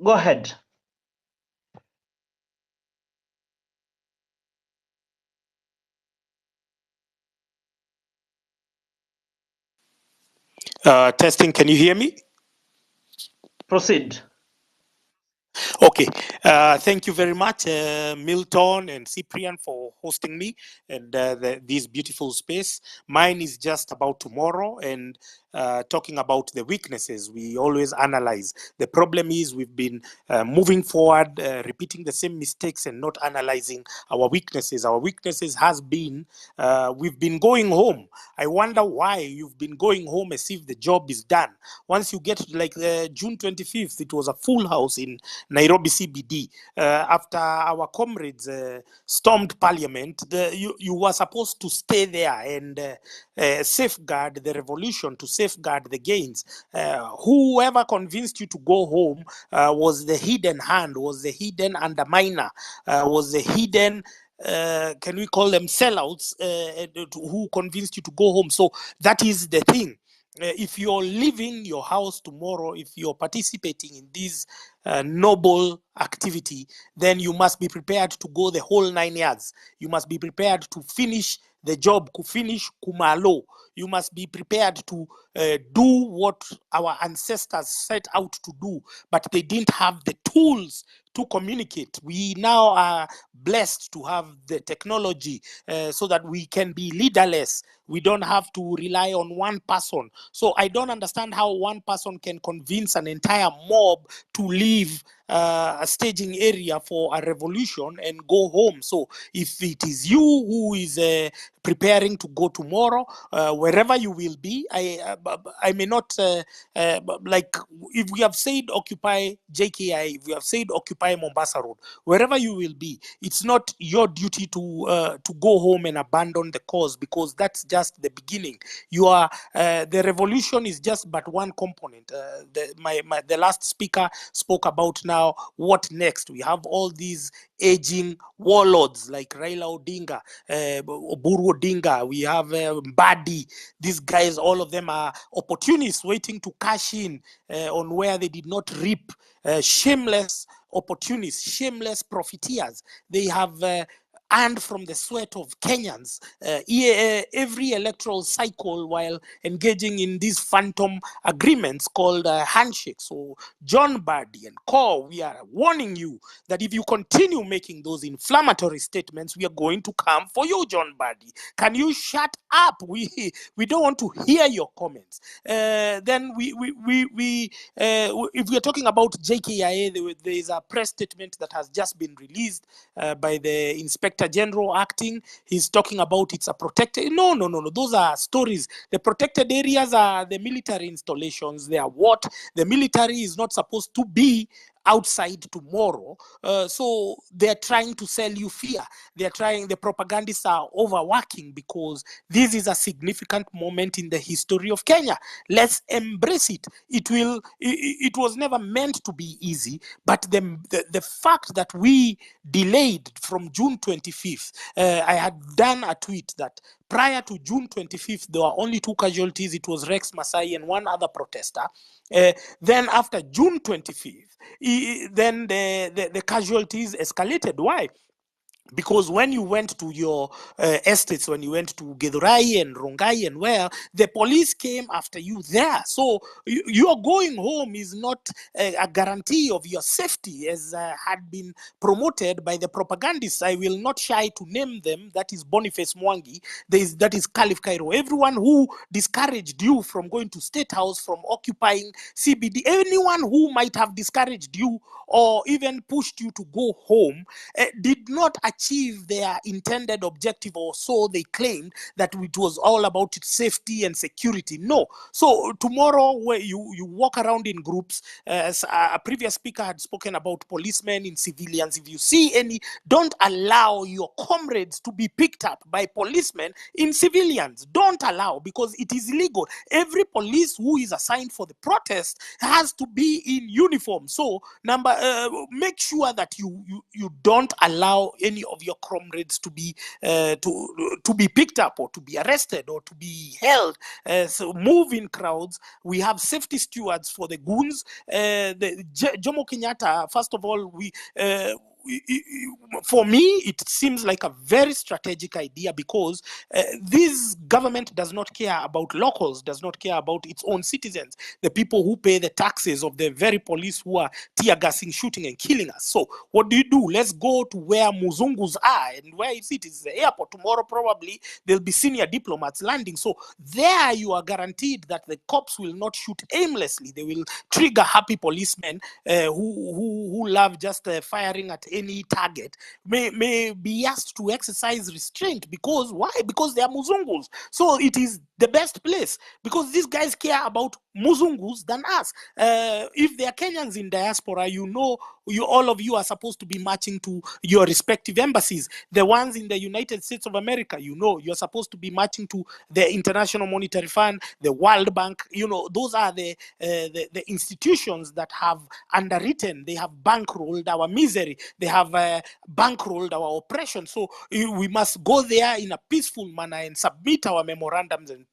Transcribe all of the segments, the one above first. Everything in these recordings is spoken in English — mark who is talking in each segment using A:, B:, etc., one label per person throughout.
A: Go ahead.
B: Testing, can you hear me?
A: Proceed.
B: Okay. Thank you very much, Milton and Cyprian, for hosting me and this beautiful space. Mine is just about tomorrow and talking about the weaknesses. We always analyze. The problem is we've been moving forward, repeating the same mistakes and not analyzing our weaknesses. Our weaknesses has been we've been going home. I wonder why you've been going home as if the job is done. Once you get to like June 25th, it was a full house in Nairobi CBD. After our comrades stormed parliament, you were supposed to stay there and safeguard the revolution, to safeguard the gains. Whoever convinced you to go home was the hidden hand, was the hidden underminer, was the hidden can we call them sellouts who convinced you to go home. So that is the thing. If you're leaving your house tomorrow, if you're participating in this noble activity, then you must be prepared to go the whole 9 yards. You must be prepared to finish the job, to finish kumalo. You must be prepared to do what our ancestors set out to do, but they didn't have the tools to communicate. We now are blessed to have the technology so that we can be leaderless. We don't have to rely on one person. So I don't understand how one person can convince an entire mob to leave a staging area for a revolution and go home. So if it is you who is preparing to go tomorrow, wherever you will be, I may not like, if we have said occupy JKIA, if we have said occupy Mombasa Road, wherever you will be, it's not your duty to go home and abandon the cause, because that's just the beginning. You are the revolution is just but one component. The last speaker spoke about now what next. We have all these aging warlords like Raila Odinga, Oburu Odinga, we have Mbadi. These guys, all of them are opportunists waiting to cash in on where they did not reap. Shameless opportunists, shameless profiteers. They have earned from the sweat of Kenyans every electoral cycle while engaging in these phantom agreements called handshakes. So John Bardi and Co, we are warning you that if you continue making those inflammatory statements, we are going to come for you, John Bardi. Can you shut up? We don't want to hear your comments. Then if we are talking about JKIA, there is a press statement that has just been released by the Inspector General acting. He's talking about it's a protected. No. Those are stories. The protected areas are the military installations. They are what the military is not supposed to be outside tomorrow. So they're trying to sell you fear. The propagandists are overworking because this is a significant moment in the history of Kenya. Let's embrace it. It was never meant to be easy, but the fact that we delayed from June 25th, I had done a tweet that prior to June 25th, there were only 2 casualties. It was Rex Masai and one other protester. Then after June 25th, then the casualties escalated. Why? Because when you went to your estates, when you went to Githurai and Rongai and where, the police came after you there. So your going home is not a guarantee of your safety, as had been promoted by the propagandists. I will not shy to name them. That is Boniface Mwangi. That is Caliph Cairo. Everyone who discouraged you from going to State House, from occupying CBD, anyone who might have discouraged you or even pushed you to go home did not achieve their intended objective, or so they claimed, that it was all about safety and security. No. So tomorrow, where you walk around in groups, as a previous speaker had spoken about policemen in civilians, if you see any, don't allow your comrades to be picked up by policemen in civilians. Don't allow, because it is illegal. Every police who is assigned for the protest has to be in uniform. So make sure that you don't allow any any of your comrades to be picked up or to be arrested or to be held. So move in crowds. We have safety stewards for the goons. Jomo Kenyatta, first of all, for me, it seems like a very strategic idea, because this government does not care about locals, does not care about its own citizens, the people who pay the taxes of the very police who are tear gassing, shooting, and killing us. So what do? Let's go to where Muzungus are, and where is it? It's the airport. Tomorrow probably there'll be senior diplomats landing. So there you are guaranteed that the cops will not shoot aimlessly. They will trigger happy policemen who love just firing at any target, may be asked to exercise restraint. Because why? Because they are Muzungus. So it is the best place, because these guys care about Muzungus than us. If they are Kenyans in diaspora, all of you are supposed to be marching to your respective embassies. The ones in the United States of America, you're supposed to be marching to the International Monetary Fund, the World Bank. Those are the institutions that have underwritten, they have bankrolled our misery, they have bankrolled our oppression. So we must go there in a peaceful manner and submit our memorandums and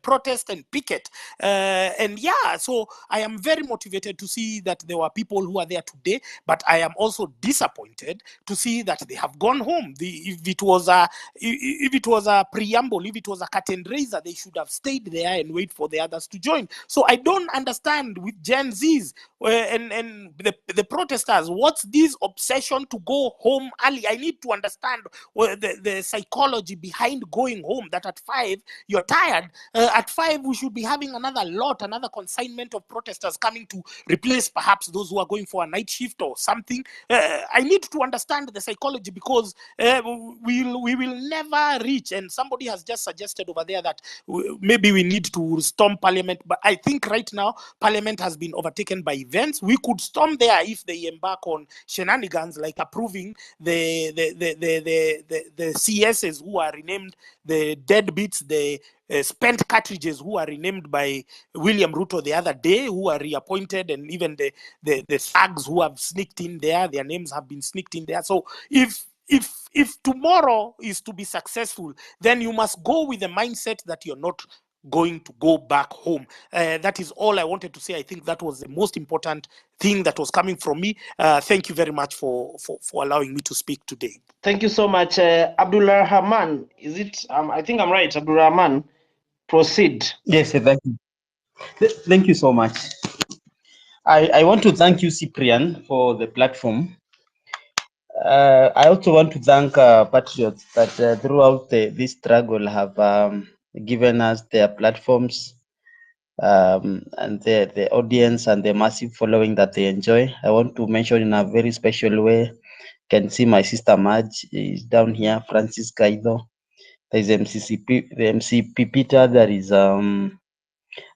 B: protest and picket. So I am very motivated to see that there were people who are there today, but I am also disappointed to see that they have gone home. If it was a preamble, if it was a curtain raiser, they should have stayed there and wait for the others to join. So I don't understand with Gen Zs and the protesters, what's this obsession to go home early? I need to understand the psychology behind going home, that at 5 you're tired. At 5 we should be having another consignment of protesters coming to replace perhaps those who are going for a night shift or something. I need to understand the psychology, because we will never reach. And somebody has just suggested over there that maybe we need to storm parliament, but I think right now parliament has been overtaken by events. We could storm there if they embark on shenanigans like approving the CSs who are renamed the deadbeats, the spent cartridges who are renamed by William Ruto the other day, who are reappointed, and even the thugs who have sneaked in there, their names have been sneaked in there. So if tomorrow is to be successful, then you must go with the mindset that you're not going to go back home. That is all I wanted to say. I think that was the most important thing that was coming from me. Thank you very much for allowing me to speak today.
A: Thank you so much. Abdullah Rahman, is it? I think I'm right. Abdullah Rahman, proceed.
C: Yes, thank you. Thank you so much. I want to thank you, Cyprian, for the platform. I also want to thank Patriots that throughout this struggle have given us their platforms and the audience and the massive following that they enjoy. I want to mention in a very special way, can see my sister Madge is down here, Francis Kaido. There is MCCP, the MCP Peter, there is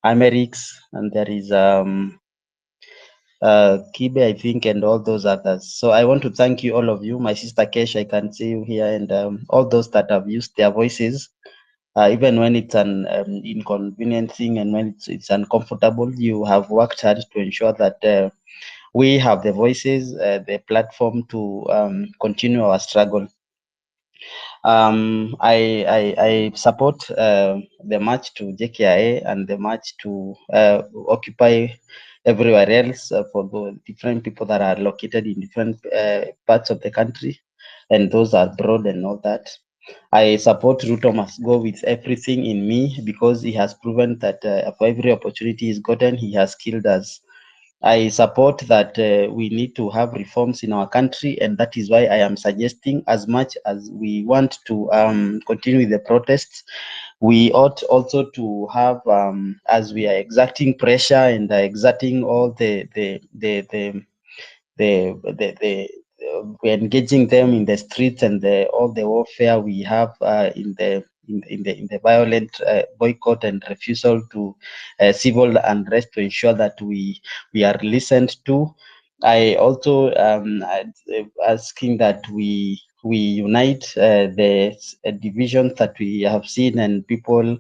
C: Amerix, and there is Kibe, I think, and all those others. So I want to thank you, all of you. My sister Kesh, I can see you here, and all those that have used their voices, even when it's an inconvenient thing and when it's uncomfortable. You have worked hard to ensure that we have the voices, the platform to continue our struggle. I support the march to JKIA and the march to occupy everywhere else for the different people that are located in different parts of the country, and those are abroad and all that. I support Ruto must go with everything in me, because he has proven that for every opportunity he's gotten, he has killed us. I support that we need to have reforms in our country, and that is why I am suggesting, as much as we want to continue with the protests, we ought also to have, as we are exerting pressure and exerting all we're engaging them in the streets and all the warfare we have in the violent boycott and refusal to civil unrest, to ensure that we are listened to. I also asking that we unite the divisions that we have seen, and people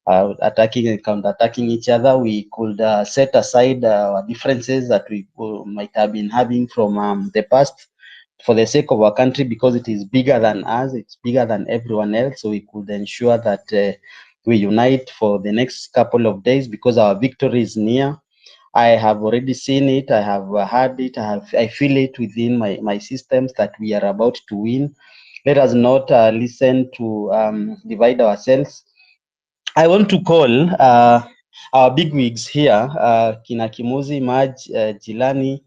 C: attacking and counter-attacking each other. We could set aside our differences that we might have been having from the past, for the sake of our country, because it is bigger than us, it's bigger than everyone else. So we could ensure that we unite for the next couple of days, because our victory is near. I have already seen it. I have heard it. I feel it within my systems that we are about to win. Let us not listen to divide ourselves. I want to call our bigwigs here, Kina Kimuzi, Maj, Jilani,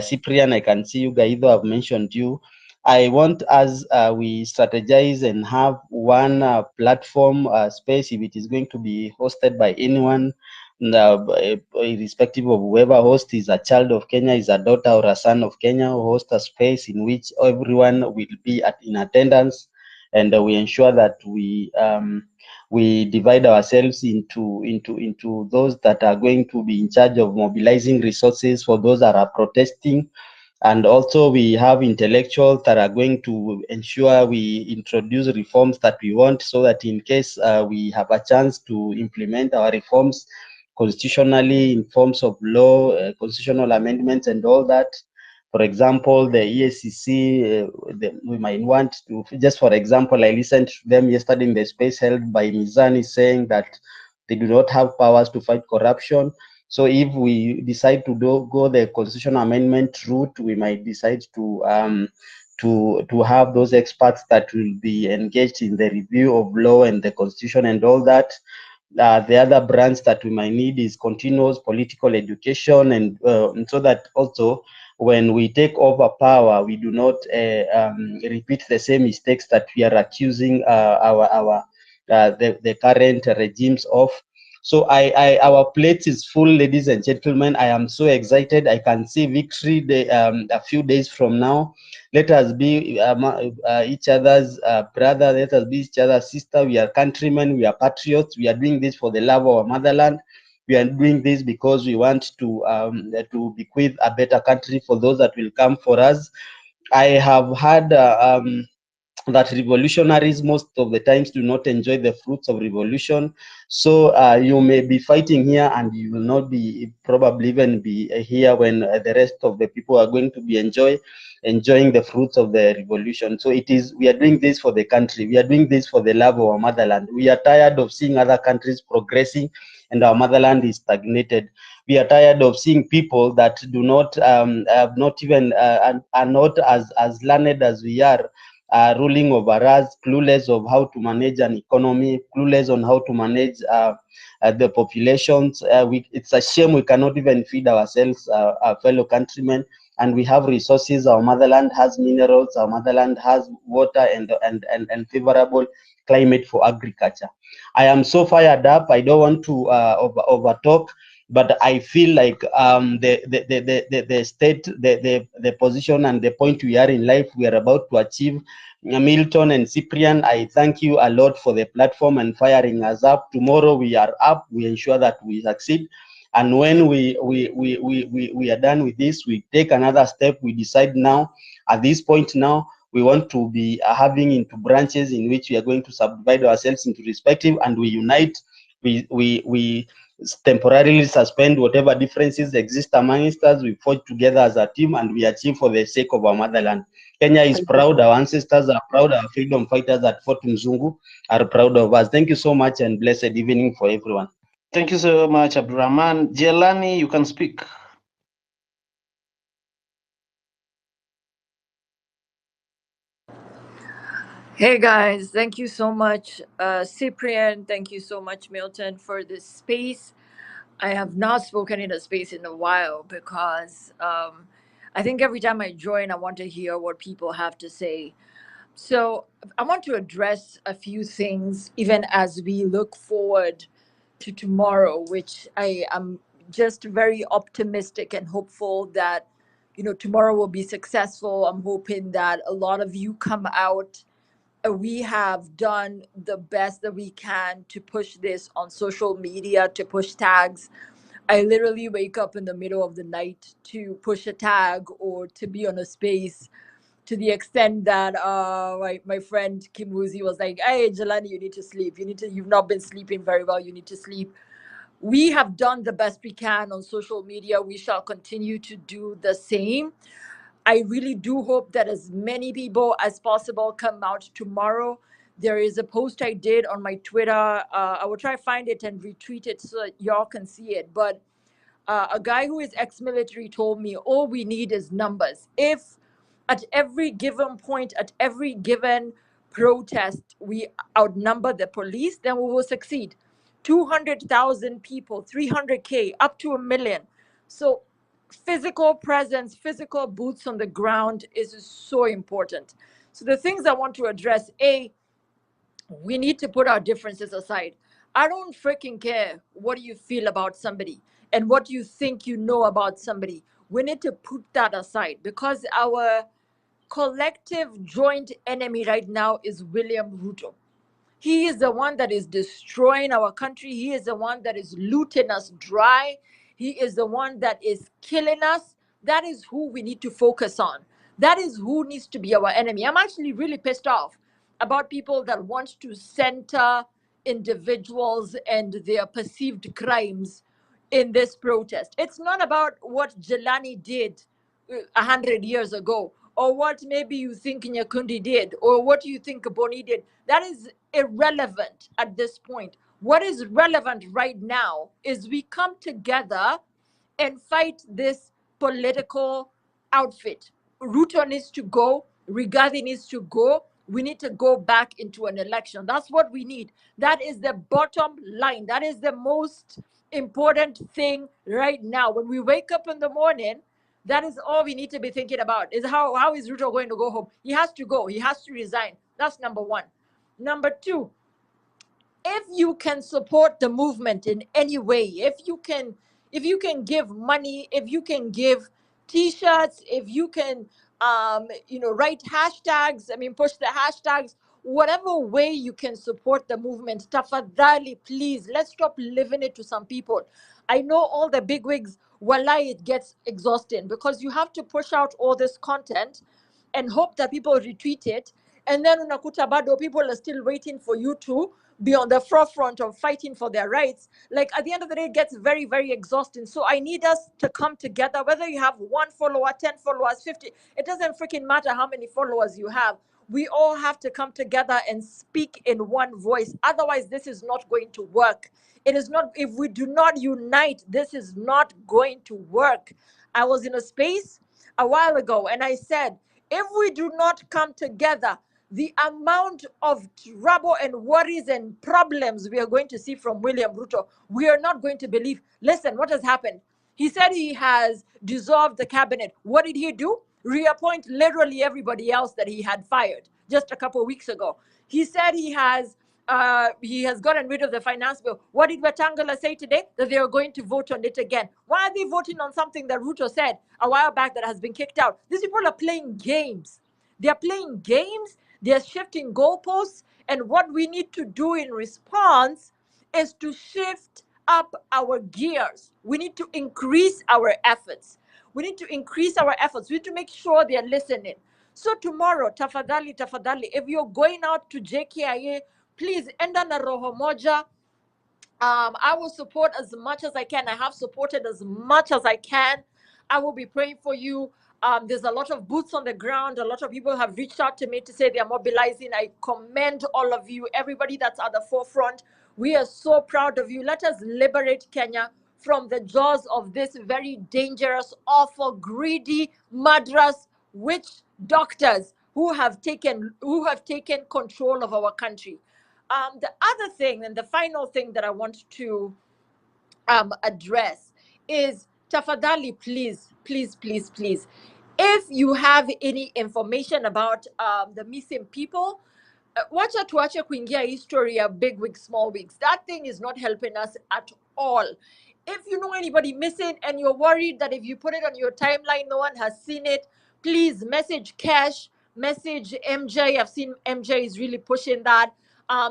C: Cyprian. I can see you, Gaido. I've mentioned you. I want us we strategize and have one platform space, if it is going to be hosted by anyone, irrespective of whoever host is a child of Kenya, is a daughter or a son of Kenya, host a space in which everyone will be in attendance, and we ensure that we divide ourselves into those that are going to be in charge of mobilizing resources for those that are protesting. And also we have intellectuals that are going to ensure we introduce reforms that we want, so that in case we have a chance to implement our reforms constitutionally in forms of law, constitutional amendments and all that. For example, the EACC, we might want to, just for example, I listened to them yesterday in the space held by Mizani saying that they do not have powers to fight corruption. So if we decide to go the constitutional amendment route, we might decide to have those experts that will be engaged in the review of law and the constitution and all that. The other branch that we might need is continuous political education, and so that also when we take over power, we do not repeat the same mistakes that we are accusing the current regimes of. So our plate is full, ladies and gentlemen. I am so excited. I can see victory a few days from now. Let us be each other's brother. Let us be each other's sister. We are countrymen. We are patriots. We are doing this for the love of our motherland. We are doing this because we want to bequeath a better country for those that will come for us. I have had that revolutionaries most of the times do not enjoy the fruits of revolution. So you may be fighting here and you will not be probably even be here when the rest of the people are going to be enjoying the fruits of the revolution. So we are doing this for the country. We are doing this for the love of our motherland. We are tired of seeing other countries progressing and our motherland is stagnated. We are tired of seeing people that do not not even are not as learned as we are, ruling over us, clueless of how to manage an economy, clueless on how to manage the populations. It's a shame we cannot even feed ourselves, our fellow countrymen, and we have resources. Our motherland has minerals, our motherland has water and favorable climate for agriculture. I am so fired up. I don't want to over talk, but I feel like the state, the position and the point we are in life, we are about to achieve. Milton and Cyprian, I thank you a lot for the platform and firing us up. Tomorrow we are up. We ensure that we succeed. And when we are done with this, we take another step. We decide now, at this point now, we want to be having into branches in which we are going to subdivide ourselves into respective, and we unite. We temporarily suspend whatever differences exist amongst us. We fought together as a team and we achieve for the sake of our motherland. Kenya is proud. Our ancestors are proud. Our freedom fighters at Fort Mzungu are proud of us. Thank you so much and blessed evening for everyone.
A: Thank you so much, Abdurrahman. Jelani, you can speak.
D: Hey guys, thank you so much, Cyprian. Thank you so much, Milton, for this space. I have not spoken in a space in a while because I think every time I join, I want to hear what people have to say. So I want to address a few things even as we look forward to tomorrow, which I am just very optimistic and hopeful that tomorrow will be successful. I'm hoping that a lot of you come out. We have done the best that we can to push this on social media, to push tags. I literally wake up in the middle of the night to push a tag or to be on a space, to the extent that my friend Kimuzi was like, "Hey Jelani, you need to sleep. You've not been sleeping very well. You need to sleep." We have done the best we can on social media. We shall continue to do the same. I really do hope that as many people as possible come out tomorrow. There is a post I did on my Twitter. I will try to find it and retweet it so that y'all can see it. But a guy who is ex-military told me all we need is numbers. If at every given point, at every given protest, we outnumber the police, then we will succeed. 200,000 people, 300K, up to 1 million. So physical presence, physical boots on the ground is so important. So the things I want to address, we need to put our differences aside. I don't freaking care what you feel about somebody and what you think you know about somebody. We need to put that aside because our collective joint enemy right now is William Ruto. He is the one that is destroying our country. He is the one that is looting us dry. He is the one that is killing us. That is who we need to focus on. That is who needs to be our enemy. I'm actually really pissed off about people that want to center individuals and their perceived crimes in this protest. It's not about what Jelani did 100 years ago, or what maybe you think Nyakundi did, or what you think Boni did. That is irrelevant at this point. What is relevant right now is we come together and fight this political outfit. Ruto needs to go. Rigathi needs to go. We need to go back into an election. That's what we need. That is the bottom line. That is the most important thing right now. When we wake up in the morning, that is all we need to be thinking about, is how is Ruto going to go home? He has to go. He has to resign. That's number one. Number two, if you can support the movement in any way, if you can give money, if you can give t-shirts, if you can write hashtags, push the hashtags, whatever way you can support the movement, tafadhali, please, let's stop living it to some people. I know all the bigwigs, wallahi, it gets exhausting because you have to push out all this content and hope that people retweet it, and then unakuta bado people are still waiting for you to be on the forefront of fighting for their rights. Like, at the end of the day, it gets very, very exhausting. So I need us to come together, whether you have 1 follower, 10 followers, 50, it doesn't freaking matter how many followers you have. We all have to come together and speak in one voice. Otherwise, this is not going to work. It is not, if we do not unite, this is not going to work. I was in a space a while ago and I said, if we do not come together, the amount of trouble and worries and problems we are going to see from William Ruto, we are not going to believe. Listen, what has happened? He said he has dissolved the cabinet. What did he do? Reappoint literally everybody else that he had fired just a couple of weeks ago. He said he has gotten rid of the finance bill. What did Wetangula say today? That they are going to vote on it again. Why are they voting on something that Ruto said a while back that has been kicked out? These people are playing games. They are playing games. They are shifting goalposts. And what we need to do in response is to shift up our gears. We need to increase our efforts. We need to increase our efforts. We need to make sure they are listening. So tomorrow, tafadhali, if you're going out to JKIA, please, enda na roho moja. I will support as much as I can. I have supported as much as I can. I will be praying for you. There's a lot of boots on the ground. A lot of people have reached out to me to say they are mobilizing. I commend all of you, everybody that's at the forefront. We are so proud of you. Let us liberate Kenya from the jaws of this very dangerous, awful, greedy, murderous witch doctors who have taken control of our country. The other thing, and the final thing that I want to address is, tafadhali, please, if you have any information about the missing people, wacha tuache kuingia history ya big wigs, small wigs. That thing is not helping us at all. If you know anybody missing and you're worried that if you put it on your timeline, no one has seen it, please message Cash, message MJ. I've seen MJ is really pushing that.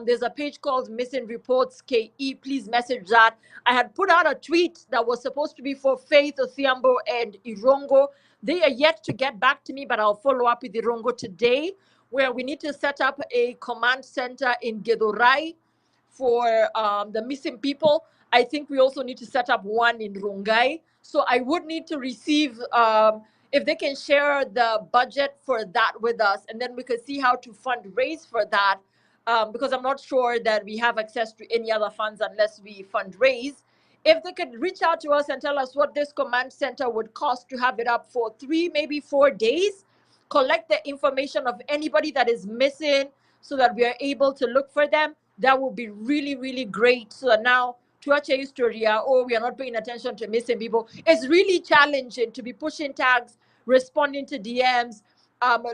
D: There's a page called Missing Reports KE. Please message that. I had put out a tweet that was supposed to be for Faith, Othiambo, and Irongo. They are yet to get back to me, but I'll follow up with Irongo today, where we need to set up a command center in Gedurai for the missing people. I think we also need to set up one in Rongai. So I would need to receive if they can share the budget for that with us, and then we could see how to fundraise for that, because I'm not sure that we have access to any other funds unless we fundraise. If they could reach out to us and tell us what this command center would cost to have it up for 3, maybe 4 days, collect the information of anybody that is missing so that we are able to look for them, that would be really, really great. So that now, tuache historia, oh, we are not paying attention to missing people. It's really challenging to be pushing tags, responding to DMs,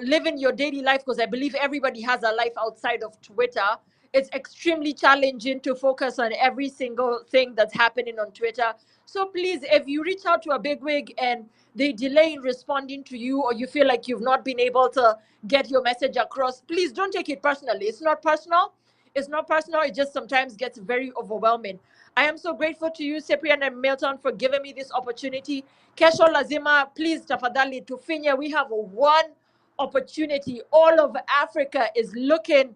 D: living your daily life, because I believe everybody has a life outside of Twitter. It's extremely challenging to focus on every single thing that's happening on Twitter. So please, if you reach out to a bigwig and they delay in responding to you, or you feel like you've not been able to get your message across, please don't take it personally. It's not personal. It's not personal. It just sometimes gets very overwhelming. I am so grateful to you, Cyprian and Milton, for giving me this opportunity. Kesho lazima, please, tafadhali, tufinye. We have one opportunity. All of Africa is looking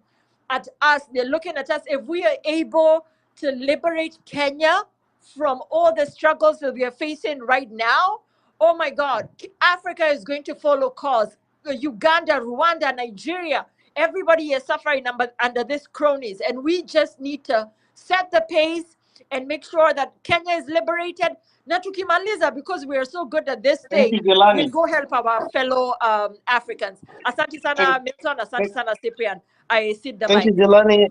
D: at us. They're looking at us. If we are able to liberate Kenya from all the struggles that we are facing right now, oh my God, Africa is going to follow cause. Uganda, Rwanda, Nigeria, everybody is suffering under this cronies. And we just need to set the pace and make sure that Kenya is liberated. Na tukimaliza, because we are so good at this
A: Thank
D: thing,
A: you, Jelani.
D: we'll go help our fellow Africans. Asante sana, Milton. Asante sana, Cyprian. I sit the
A: Thank you,
D: mic.
A: Jelani.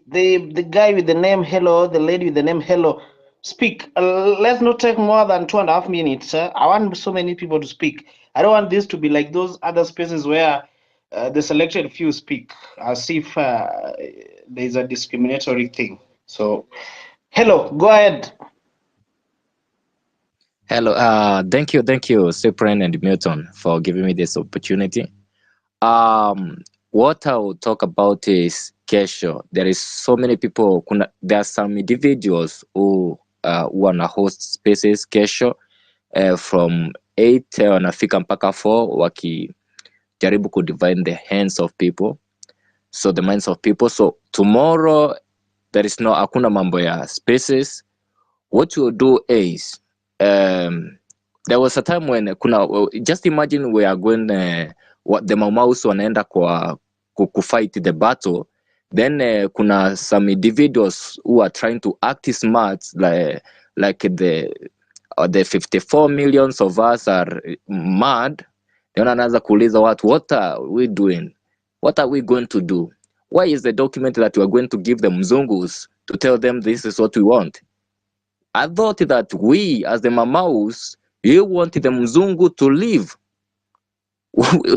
A: The guy with the name Hello, the lady with the name Hello, speak. Let's not take more than 2.5 minutes. I want so many people to speak. I don't want this to be like those other spaces where the selected few speak as if there's a discriminatory thing. So, Hello, go ahead.
E: Hello, thank you, Cyprian and Milton, for giving me this opportunity. What I will talk about is kesho. There is so many people. There are some individuals who wanna host spaces kesho from 8 wanafika mpaka 4 wakijaribu kudivide the hands of people, so the minds of people. So tomorrow there is no hakuna mambo ya spaces. What we'll do is there was a time when just imagine we are going what the Maumaus wanaenda kwa fight the battle, then kuna some individuals who are trying to act smart, like the 54 millions of us are mad. Then anaanza kuuliza what are we doing, what are we going to do, why is the document that we are going to give the mzungus to tell them this is what we want? I thought that we, as the Mamaus, we want the Mzungu to leave.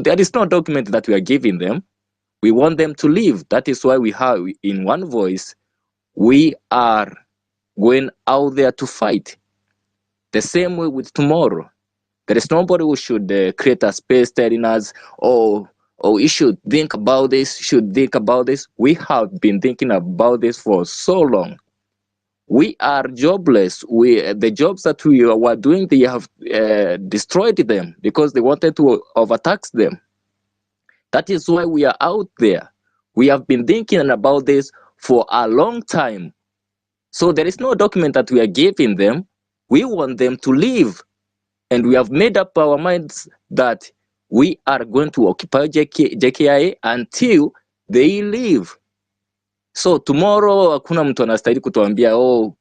E: There is no document that we are giving them. We want them to leave. That is why we have, in one voice, we are going out there to fight. The same way with tomorrow. There is nobody who should create a space telling us, oh, you should think about this, you should think about this. We have been thinking about this for so long. We are jobless. The jobs that we were doing, they have destroyed them because they wanted to overtax them. That is why we are out there. We have been thinking about this for a long time. So there is no document that we are giving them. We want them to leave. And we have made up our minds that we are going to occupy JKIA until they leave. So tomorrow hakuna mtu anastahili kutuambia, oh,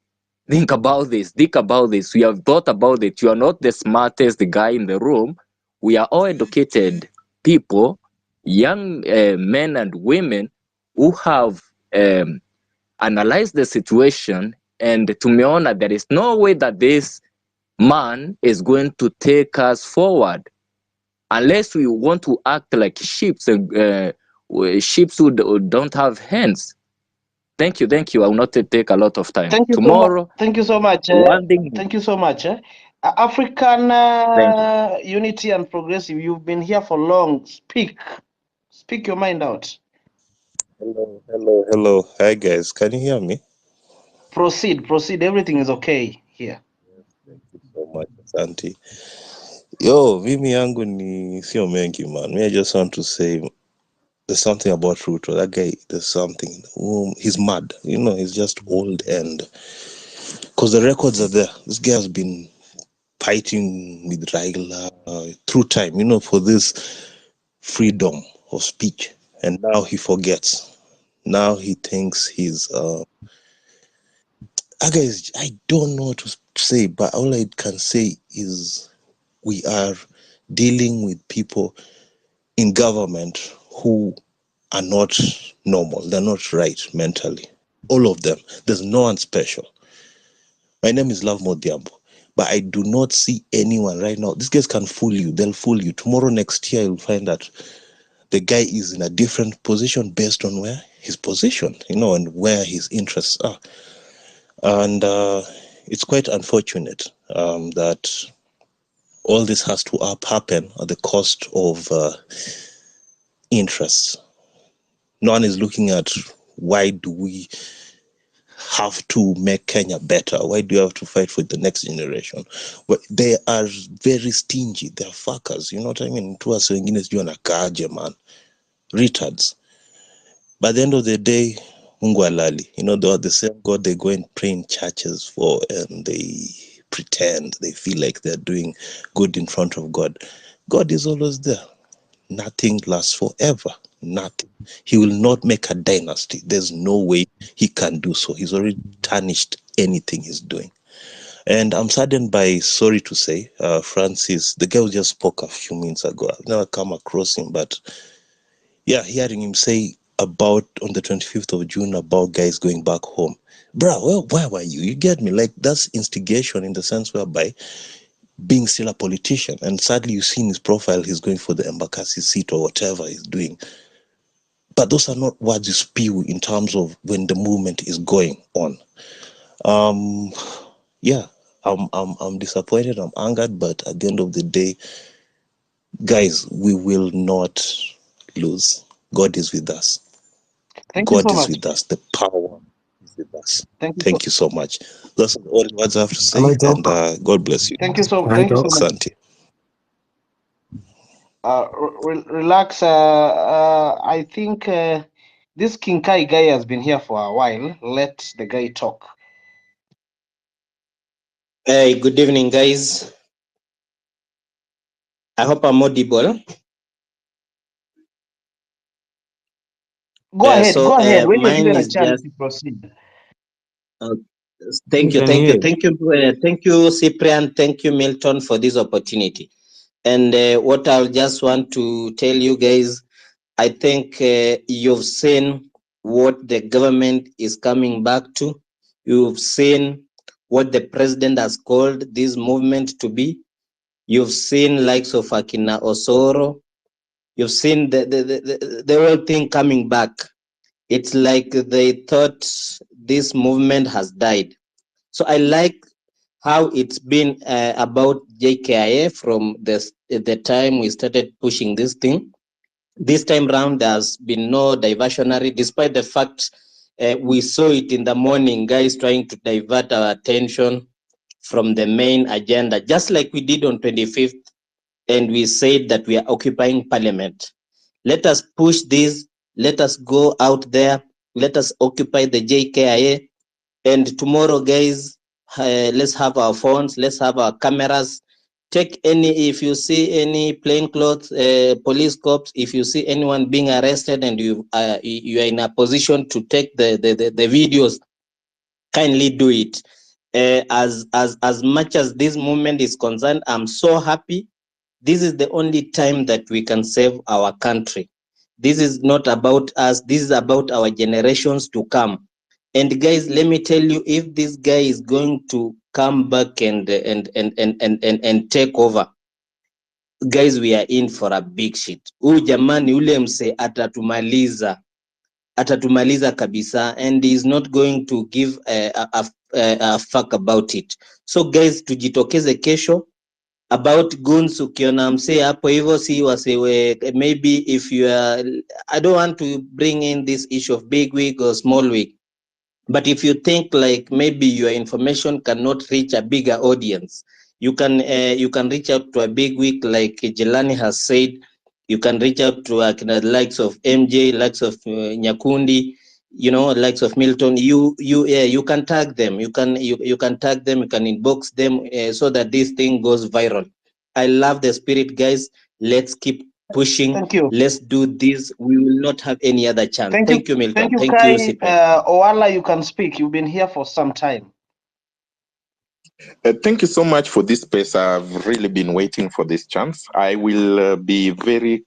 E: think about this, think about this. We have thought about it. You are not the smartest guy in the room. We are all educated people, young men and women who have analyzed the situation, and tumeona there is no way that this man is going to take us forward unless we want to act like sheep who don't have hands. Thank you. I will not take a lot of time.
A: Thank you
E: Tomorrow.
A: Thank you so much.
E: One thing.
A: Thank you so much. African Unity and Progressive, you've been here for long. Speak your mind out.
F: Hello. Hi guys, can you hear me?
A: Proceed. Everything is okay here.
F: Thank you so much, Asante. Yo, mimi yangu ni sio mengi, man. Me, I just want to say there's something about Ruto. That guy, there's something. He's mad. He's just old, and because the records are there. This guy has been fighting with Raila through time, you know, for this freedom of speech. And now he forgets. Now he thinks he's guys, I don't know what to say, but all I can say is we are dealing with people in government who are not normal. They're not right mentally. All of them. There's no one special. My name is Love Modiambo, but I do not see anyone right now. These guys can fool you. They'll fool you. Tomorrow, next year, you'll find that the guy is in a different position based on where his position, you know, and where his interests are. And it's quite unfortunate that all this has to happen at the cost of interests. No one is looking at why do we have to make Kenya better? Why do you have to fight for the next generation? Well, they are very stingy. They're fuckers. You know what I mean? To us, man. Retards. By the end of the day, Mungu alali. You know, they are the same God they go and pray in churches for, and they pretend they feel like they're doing good in front of God. God is always there. Nothing lasts forever. Nothing. He will not make a dynasty. There's no way he can do so. He's already tarnished anything he's doing. And I'm saddened by, sorry to say, Francis, the guy who just spoke a few minutes ago. I've never come across him, but yeah, hearing him say about on the 25th of June about guys going back home. Bruh, well, why were you? You get me? Like, that's instigation in the sense whereby being still a politician, and sadly you see in his profile he's going for the Embakasi seat or whatever he's doing. But those are not words you spew in terms of when the movement is going on. Yeah, I'm disappointed, I'm angered, but at the end of the day, guys, we will not lose. God is with us.
A: Thank you
F: God
A: so
F: is
A: much.
F: with us. The power is with us.
A: Thank you.
F: Thank you so much. That's all the words I have to
G: Am I
F: say, and God bless you.
A: Thank you so.
G: Can I
A: Thank you so
G: talk?
A: much.
F: Asante.
A: Relax. I think this King Kai guy has been here for a while. Let the guy talk.
H: Hey, good evening, guys. I hope I'm audible.
A: Go ahead. Go ahead. When you're
H: Mine
A: given a
H: is
A: chance
H: just.
A: to proceed.
H: Thank
G: We
H: you,
G: can
H: thank you,
G: hear.
H: thank you, Cyprian. Thank you, Milton, for this opportunity. And what I'll just want to tell you guys, I think you've seen what the government is coming back to. You've seen what the president has called this movement to be. You've seen likes of Akina Osoro. You've seen the whole thing coming back. It's like they thought this movement has died. So I like how it's been about JKIA from the time we started pushing this thing. This time round, there's been no diversionary, despite the fact we saw it in the morning, guys trying to divert our attention from the main agenda, just like we did on 25th, and we said that we are occupying parliament. Let us push this, let us go out there, let us occupy the JKIA, and tomorrow, guys, let's have our phones, let's have our cameras. Take any, if you see any plainclothes, police cops, if you see anyone being arrested and you are in a position to take the videos, kindly do it. As much as this movement is concerned, I'm so happy. This is the only time that we can save our country. This is not about us. This is about our generations to come. And guys, let me tell you, if this guy is going to come back and take over, guys, we are in for a big shit. Huyu jamani ule mse atatumaliza kabisa, and he is not going to give a fuck about it. So guys, tujitokeze kesho. About guns, ukiona mse hapo hivyo, si wasewe, maybe if you are, I don't want to bring in this issue of big wig or small wig, but if you think like maybe your information cannot reach a bigger audience, you can reach out to a big wig like Jelani has said. You can reach out to the likes of MJ, likes of Nyakundi. you know, likes of Milton, you can tag them, you can tag them, you can inbox them, so that this thing goes viral. I love the spirit, guys. Let's keep pushing.
A: Thank you.
H: Let's do this. We will not have any other chance.
A: Thank
H: Thank
A: you.
H: you, Milton.
A: Thank you,
H: Thank you,
A: Kai.
H: Cyprian.
A: Owala, you can speak. You've been here for some time.
G: Thank you so much for this space. I've really been waiting for this chance. I will be very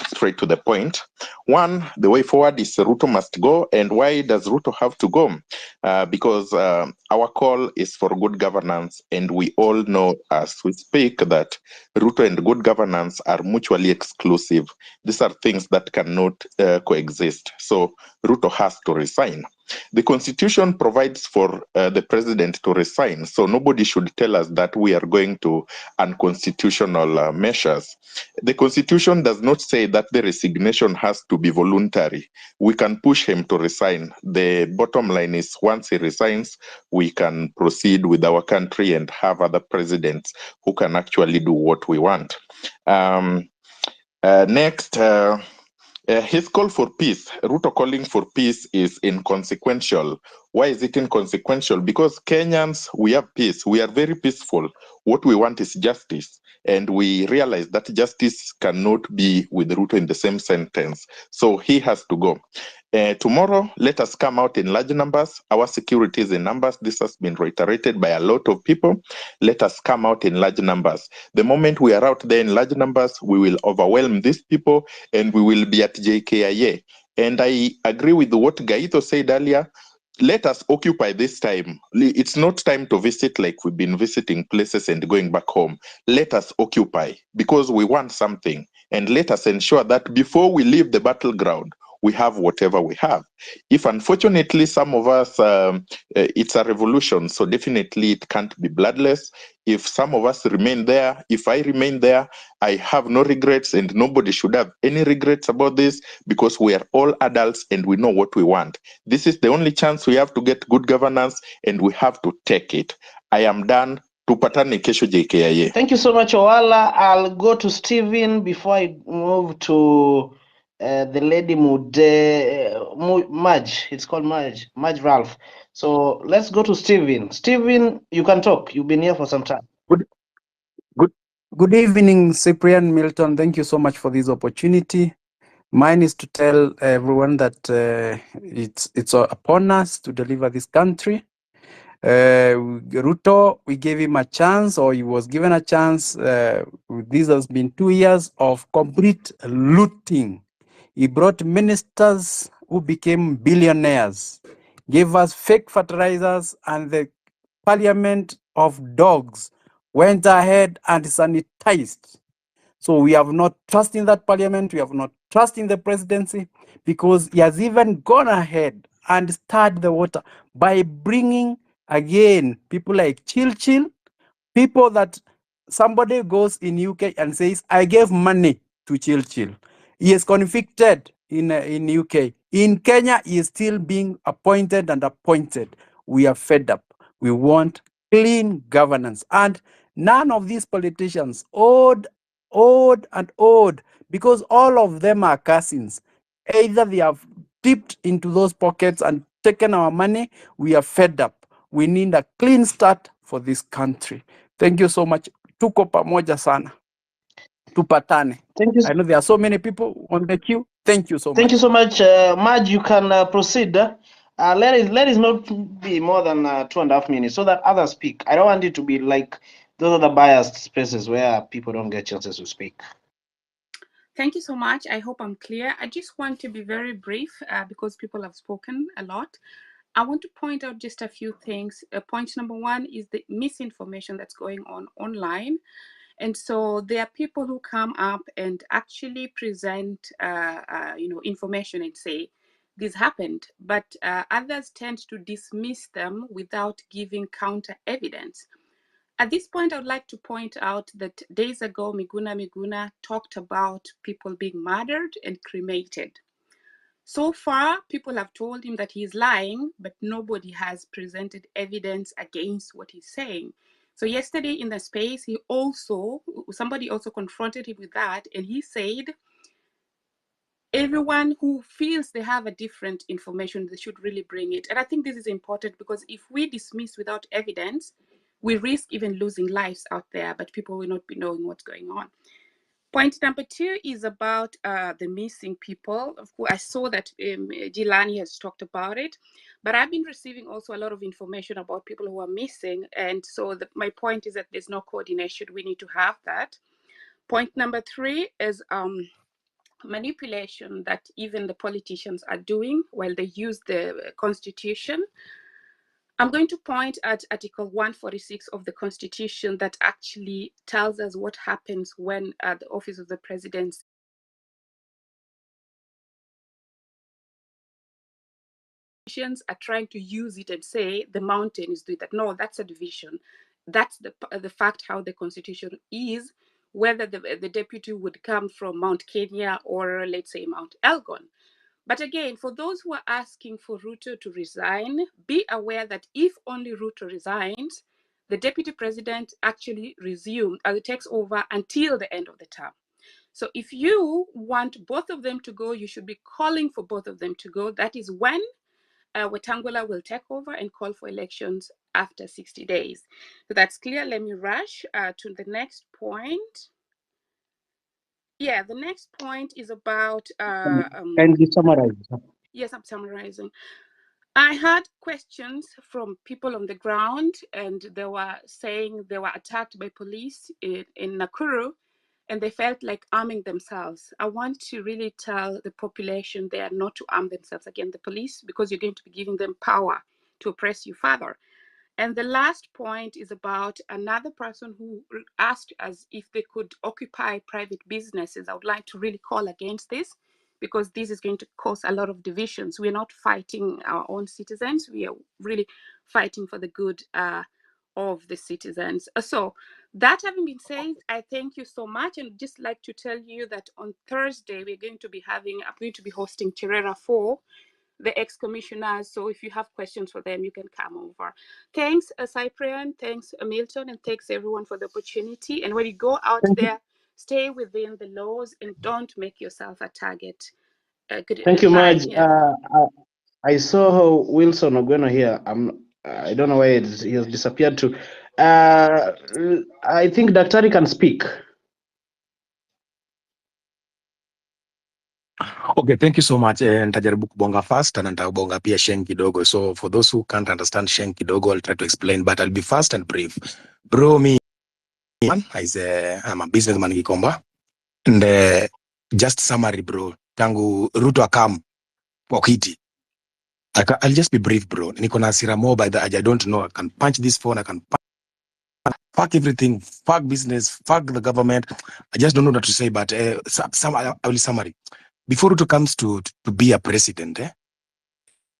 G: straight to the point. One, the way forward is Ruto must go. And why does Ruto have to go? Because our call is for good governance. And we all know as we speak that Ruto and good governance are mutually exclusive. These are things that cannot coexist. So Ruto has to resign. The constitution provides for the president to resign, so nobody should tell us that we are going to unconstitutional measures. The constitution does not say that the resignation has to be voluntary. We can push him to resign. The bottom line is once he resigns, we can proceed with our country and have other presidents who can actually do what we want. Next, his call for peace, Ruto calling for peace, is inconsequential. Why is it inconsequential? Because Kenyans, we have peace. We are very peaceful. What we want is justice. And we realize that justice cannot be with Ruto in the same sentence. So he has to go. Tomorrow, let us come out in large numbers. Our security is in numbers. This has been reiterated by a lot of people. Let us come out in large numbers. The moment we are out there in large numbers, we will overwhelm these people and we will be at JKIA. And I agree with what Gaito said earlier. Let us occupy this time. It's not time to visit like we've been visiting places and going back home. Let us occupy because we want something. And let us ensure that before we leave the battleground, we have whatever we have. If unfortunately some of us, it's a revolution, so definitely it can't be bloodless. If some of us remain there, if I remain there, I have no regrets and nobody should have any regrets about this because we are all adults and we know what we want. This is the only chance we have to get good governance and we have to take it. I am done. Tupatane kesho JKIA.
A: Thank you so much, Owala. I'll go to Stephen before I move to the lady Maj. It's called Maj Ralph. So let's go to Stephen. Stephen, you can talk. You've been here for some time.
I: Good evening, Cyprian, Milton. Thank you so much for this opportunity. Mine is to tell everyone that it's upon us to deliver this country. Ruto, we gave him a chance, or he was given a chance. This has been 2 years of complete looting. He brought ministers who became billionaires, gave us fake fertilizers, and the parliament of dogs went ahead and sanitized. So we have not trust in that parliament, we have not trust in the presidency, because he has even gone ahead and stirred the water by bringing again people like Chil, people that somebody goes in UK and says, I gave money to Chil. He is convicted in UK. In Kenya, he is still being appointed and appointed. We are fed up. We want clean governance. And none of these politicians, old, because all of them are cousins. Either they have dipped into those pockets and taken our money. We are fed up. We need a clean start for this country. Thank you so much. Tuko pamoja sana. Tupatane.
A: Thank you.
I: I know there are so many people on the queue. Thank you so much.
A: Thank you so much, Maj. You can proceed. Let it not be more than 2.5 minutes so that others speak. I don't want it to be like those are the biased spaces where people don't get chances to speak.
J: Thank you so much. I hope I'm clear. I just want to be very brief because people have spoken a lot. I want to point out just a few things. Point number one is the misinformation that's going on online. And so there are people who come up and actually present, information and say, this happened, but others tend to dismiss them without giving counter evidence. At this point, I would like to point out that days ago, Miguna talked about people being murdered and cremated. So far, people have told him that he's lying, but nobody has presented evidence against what he's saying. So yesterday in the space, somebody also confronted him with that, and he said, everyone who feels they have a different information, they should really bring it. And I think this is important because if we dismiss without evidence, we risk even losing lives out there, but people will not be knowing what's going on. Point number 2 is about the missing people. Of course, I saw that Gilani has talked about it, but I've been receiving also a lot of information about people who are missing. And so my point is that there's no coordination. We need to have that. Point number 3 is manipulation that even the politicians are doing while they use the constitution. I'm going to point at Article 146 of the Constitution that actually tells us what happens when the office of the president are trying to use it and say the mountain is doing that. No, that's a division. That's the fact how the Constitution is, whether the deputy would come from Mount Kenya or let's say Mount Elgon. But again, for those who are asking for Ruto to resign, be aware that if only Ruto resigns, the deputy president actually takes over until the end of the term. So if you want both of them to go, you should be calling for both of them to go. That is when Wetangula will take over and call for elections after 60 days. So that's clear. Let me rush to the next point. Yeah, the next point is about...
A: Can you summarize?
J: Yes, I'm summarizing. I had questions from people on the ground, and they were saying they were attacked by police in Nakuru, and they felt like arming themselves. I want to really tell the population they are not to arm themselves against the police, because you're going to be giving them power to oppress you further. And the last point is about another person who asked us if they could occupy private businesses. I would like to really call against this, because this is going to cause a lot of divisions. We're not fighting our own citizens. We are really fighting for the good of the citizens. So that having been said, I thank you so much. And just like to tell you that on Thursday, I'm going to be hosting Cherera 4, the ex-commissioners. So if you have questions for them, you can come over. Thanks, Cyprian. Thanks, Milton. And thanks, everyone, for the opportunity. And when you go out there, stay within the laws and don't make yourself a target.
A: Thank you,
J: Bye.
A: Marge.
J: Yeah.
A: I saw Wilson Ogweno here. I don't know where he has disappeared to. I think Daktari can speak.
K: Okay, thank you so much. Nitajaribu kubonga fast na nitabonga pia Sheng kidogo. So for those who can't understand Sheng kidogo, I'll try to explain, but I'll be fast and brief. Bro, I'm a businessman Gikomba. And just summary, bro. Tangu Ruto akam pokiti. I'll just be brief, bro. Niko na hasira more by the I don't know. I can punch this phone. I can fuck everything. Fuck business. Fuck the government. I just don't know what to say, but I will summary. Before Ruto comes to be a president,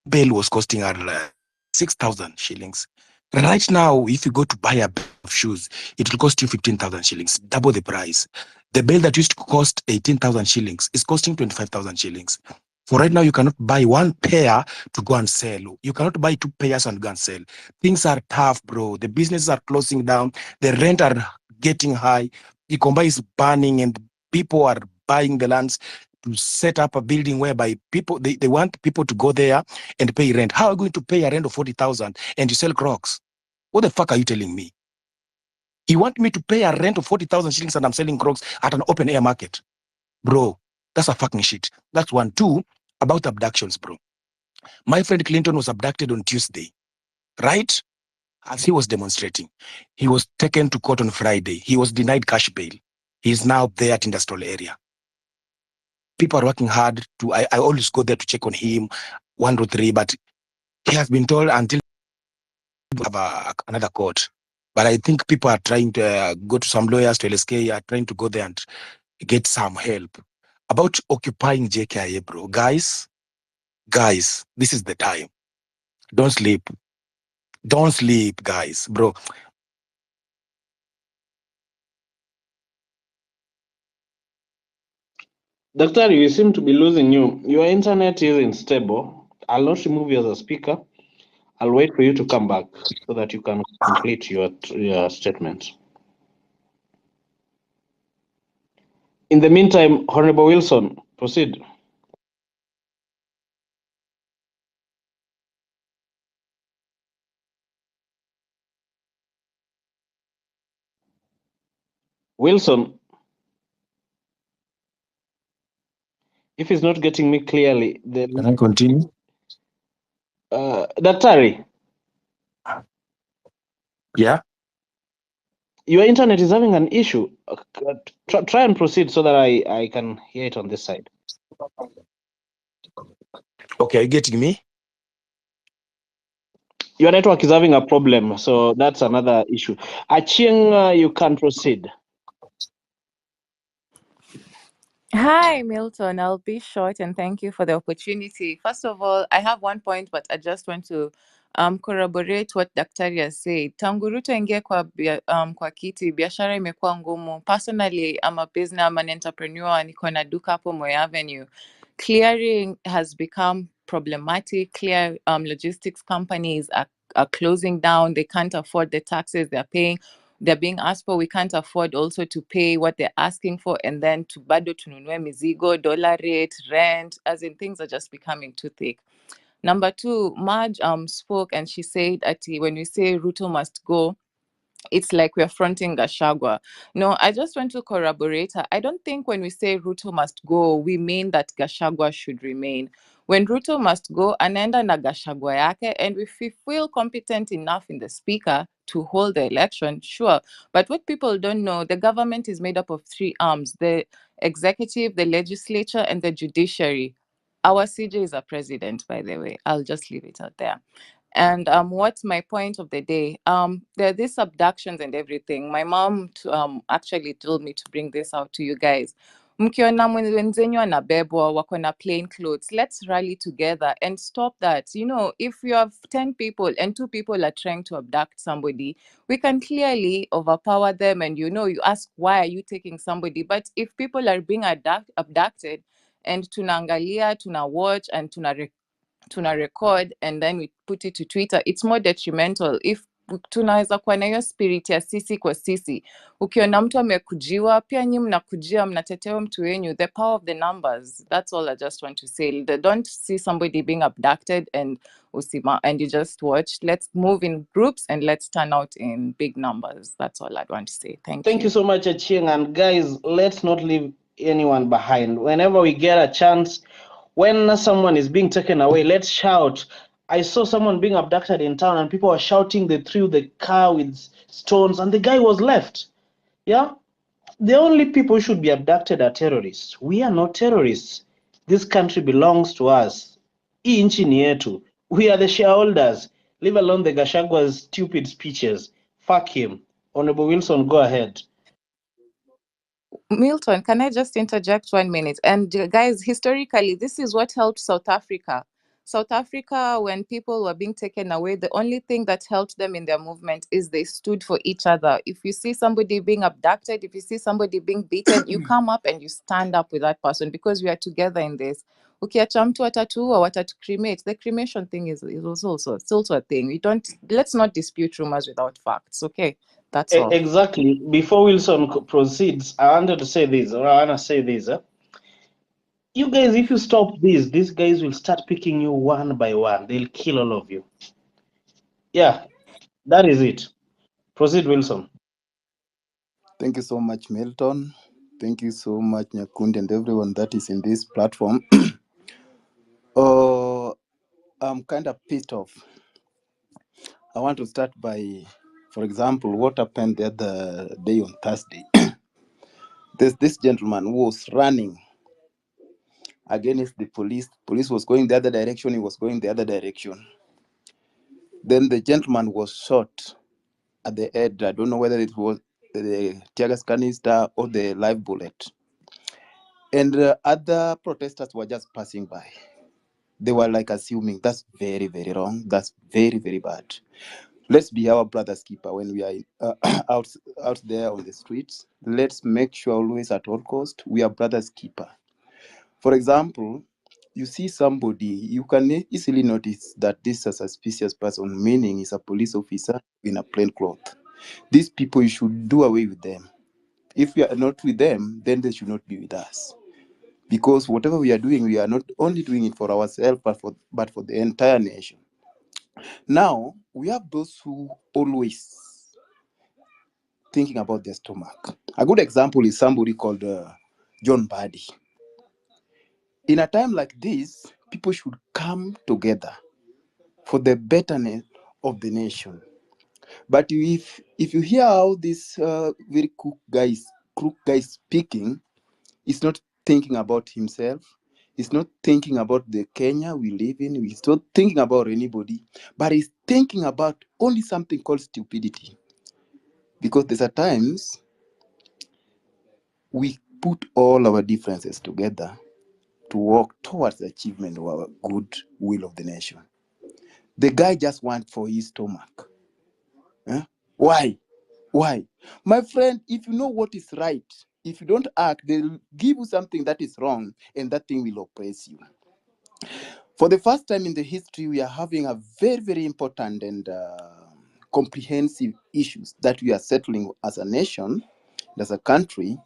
K: bail was costing her 6,000 shillings. Right now, if you go to buy a pair of shoes, it will cost you 15,000 shillings, double the price. The bail that used to cost 18,000 shillings is costing 25,000 shillings. For right now, you cannot buy one pair to go and sell. You cannot buy two pairs and go and sell. Things are tough, bro. The businesses are closing down. The rent are getting high. Ikomba is burning and people are buying the lands to set up a building whereby people, they want people to go there and pay rent. How are you going to pay a rent of 40,000 and you sell Crocs? What the fuck are you telling me? You want me to pay a rent of 40,000 shillings and I'm selling Crocs at an open air market? Bro, that's a fucking shit. That's one. Two, about abductions, bro. My friend Clinton was abducted on Tuesday, right? As he was demonstrating. He was taken to court on Friday. He was denied cash bail. He's now there at industrial area. People are working hard to, I always go there to check on him, 1 to 3, but he has been told until have another court. But I think people are trying to go to some lawyers to LSK, are trying to go there and get some help. About occupying JKIA, bro. Guys, this is the time. Don't sleep. Don't sleep, guys, bro.
A: Doctor, you seem to be losing you. Your internet isn't stable. I'll not remove you as a speaker. I'll wait for you to come back so that you can complete your statement. In the meantime, Honorable Wilson, proceed. Wilson, if he's not getting me clearly, then
K: Can I continue?
A: Daktari,
K: Yeah.
A: your internet is having an issue. Try and proceed so that I can hear it on this side.
K: Okay, are you getting me?
A: Your network is having a problem, so that's another issue. Achieng, you can proceed.
L: Hi, Milton. I'll be short and thank you for the opportunity. First of all, I have one point, but I just want to corroborate what Daktari has said. Tangu Ruto aingie kwa kiti, biashara imekuwa ngumu. Personally, I'm an entrepreneur, niko na duka hapo Moi Avenue. Clearing has become problematic. Logistics companies are closing down. They can't afford the taxes they're paying. They're being asked for, we can't afford also to pay what they're asking for, and then to bado tununue mizigo, dollar rate, rent, as in things are just becoming too thick. Number two, Marge spoke and she said, when we say Ruto must go, it's like we're fronting Gachagua. No, I just want to corroborate her. I don't think when we say Ruto must go, we mean that Gachagua should remain. When Ruto must go, anaenda na Gachagua yake, and if we feel competent enough in the speaker to hold the election, sure. But what people don't know, the government is made up of 3 arms: the executive, the legislature, and the judiciary. Our CJ is a president, by the way. I'll just leave it out there. And what's my point of the day? There are these abductions and everything. My mom actually told me to bring this out to you guys. Mkiona wenzenyu anabebwa wako na plain clothes, let's rally together and stop that. You know, if you have 10 people and 2 people are trying to abduct somebody, we can clearly overpower them, and you ask, why are you taking somebody? But if people are being abducted and tunaangalia, tuna watch and tuna record and then we put it to Twitter, it's more detrimental. If tunaweza kuwa na hiyo spirit ya sisi kwa sisi, ukiona mtu amekujiwa pia nyinyi mnakujia, mnatetea mtu wenyu, the power of the numbers. That's all I just want to say. Don't see somebody being abducted and you just watch. Let's move in groups and let's turn out in big numbers. That's all I'd want to say.
A: Thank you so much, Achieng. And guys, let's not leave anyone behind. Whenever we get a chance, when someone is being taken away, let's shout. I saw someone being abducted in town and people were shouting. They threw the car with stones and the guy was left. Yeah? The only people who should be abducted are terrorists. We are not terrorists. This country belongs to us. Hii nchi ni yetu. We are the shareholders. Leave alone the Gashagua's stupid speeches. Fuck him. Honorable Wilson, go ahead.
L: Milton, can I just interject 1 minute? And guys, historically, this is what helped South Africa. South Africa, when people were being taken away, the only thing that helped them in their movement is they stood for each other. If you see somebody being abducted, if you see somebody being beaten, you come up and you stand up with that person, because we are together in this. Ukiacha mtu watatuua, watatucremate. The cremation thing is also a thing. Let's not dispute rumors without facts, okay? That's all.
A: Exactly. Before Wilson proceeds, I wanted to say this, or I want to say this. You guys, if you stop this, these guys will start picking you one by one. They'll kill all of you. Yeah, that is it. Proceed, Wilson.
M: Thank you so much, Milton. Thank you so much, Nyakundi, and everyone that is in this platform. I'm kind of pissed off. I want to start by, for example, what happened the other day on Thursday. There's this gentleman who was running against the police. Police was going the other direction. He was going the other direction. Then the gentleman was shot at the head. I don't know whether it was the tear gas canister or the live bullet. And other protesters were just passing by. They were like assuming that's very, very wrong. That's very, very bad. Let's be our brother's keeper when we are out there on the streets. Let's make sure always at all cost we are brother's keeper. For example, you see somebody, you can easily notice that this is a suspicious person, meaning he's a police officer in a plain cloth. These people, you should do away with them. If we are not with them, then they should not be with us. Because whatever we are doing, we are not only doing it for ourselves, but for the entire nation. Now, we have those who always thinking about their stomach. A good example is somebody called John Buddy. In a time like this, people should come together for the betterment of the nation. But if you hear how this very crook guy speaking, he's not thinking about himself. He's not thinking about the Kenya we live in. He's not thinking about anybody, but he's thinking about only something called stupidity. Because there's a times we put all our differences together to work towards the achievement of our good will of the nation. The guy just wants for his stomach. Why? Why? My friend, if you know what is right, if you don't act, they'll give you something that is wrong, and that thing will oppress you. For the first time in the history, we are having a very, very important and comprehensive issues that we are settling as a nation, as a country,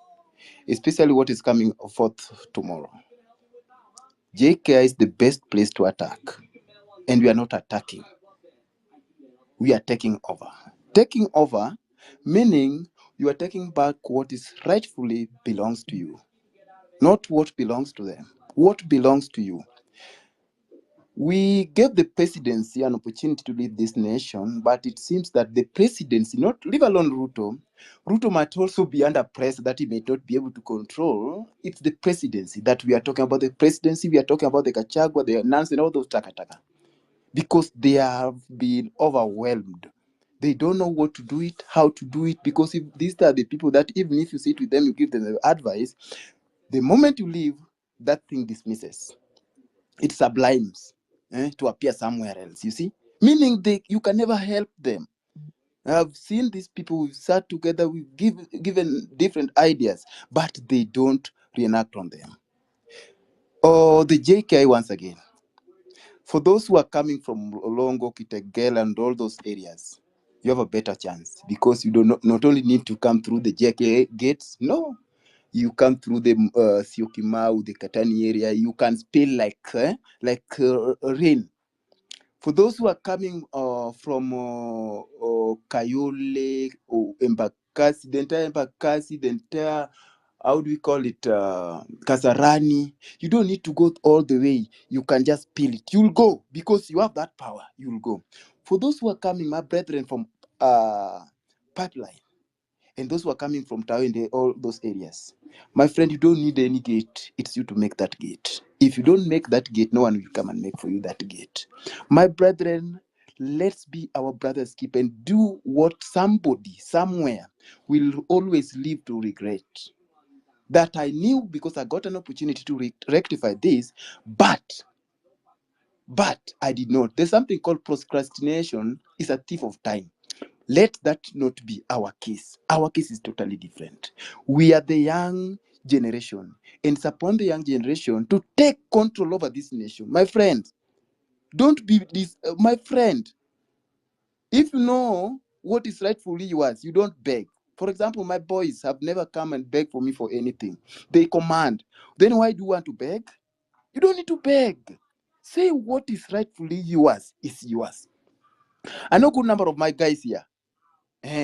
M: especially what is coming forth tomorrow. JKIA is the best place to attack, and we are not attacking. We are taking over. Taking over, meaning you are taking back what is rightfully belongs to you, not what belongs to them. What belongs to you. We gave the presidency an opportunity to lead this nation, but it seems that the presidency, not leave alone Ruto might also be under pressure that he may not be able to control. It's the presidency that we are talking about. The presidency, we are talking about the Kachagwa, the Nance, and all those taka. Because they have been overwhelmed. They don't know what to do it, how to do it, because if these are the people that even if you sit with them, you give them the advice, the moment you leave, that thing dismisses. It sublimes to appear somewhere else, you see? Meaning you can never help them. I've seen these people, we've sat together, we've given different ideas, but they don't reenact on them. Or the JKI once again. For those who are coming from Olongo, Kitengela, and all those areas, you have a better chance because you do not only need to come through the JKA gates, no, you come through the Syokimau, the Katani area, you can spill like rain. For those who are coming from Kayole, or Embakasi, the entire Embakasi, the entire, how do we call it, Kasarani, you don't need to go all the way. You can just peel it. You'll go because you have that power. You'll go. For those who are coming, my brethren, from Pipeline, and those who are coming from Tao and all those areas, my friend, you don't need any gate. It's you to make that gate. If you don't make that gate, no one will come and make for you that gate. My brethren, let's be our brother's keeper and do what somebody somewhere will always live to regret. That I knew because I got an opportunity to rectify this, but I did not. There's something called procrastination. Is a thief of time. Let that not be our case. Our case is totally different. We are the young generation, and it's upon the young generation to take control over this nation. My friend, don't be this. My friend, if you know what is rightfully yours, you don't beg. For example, my boys have never come and beg for me for anything. They command. Then why do you want to beg? You don't need to beg. Say what is rightfully yours is yours. I know a good number of my guys here.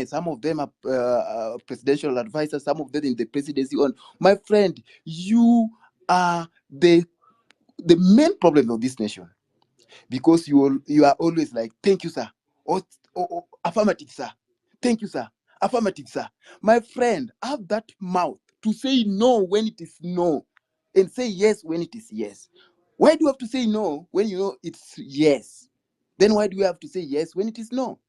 M: Some of them are presidential advisors, some of them in the presidency. On my friend, you are the main problem of this nation, because you are always like, thank you, sir, or affirmative, sir, thank you, sir, affirmative, sir. My friend, have that mouth to say no when it is no, and say yes when it is yes. Why do you have to say no when you know it's yes? Then why do you have to say yes when it is no?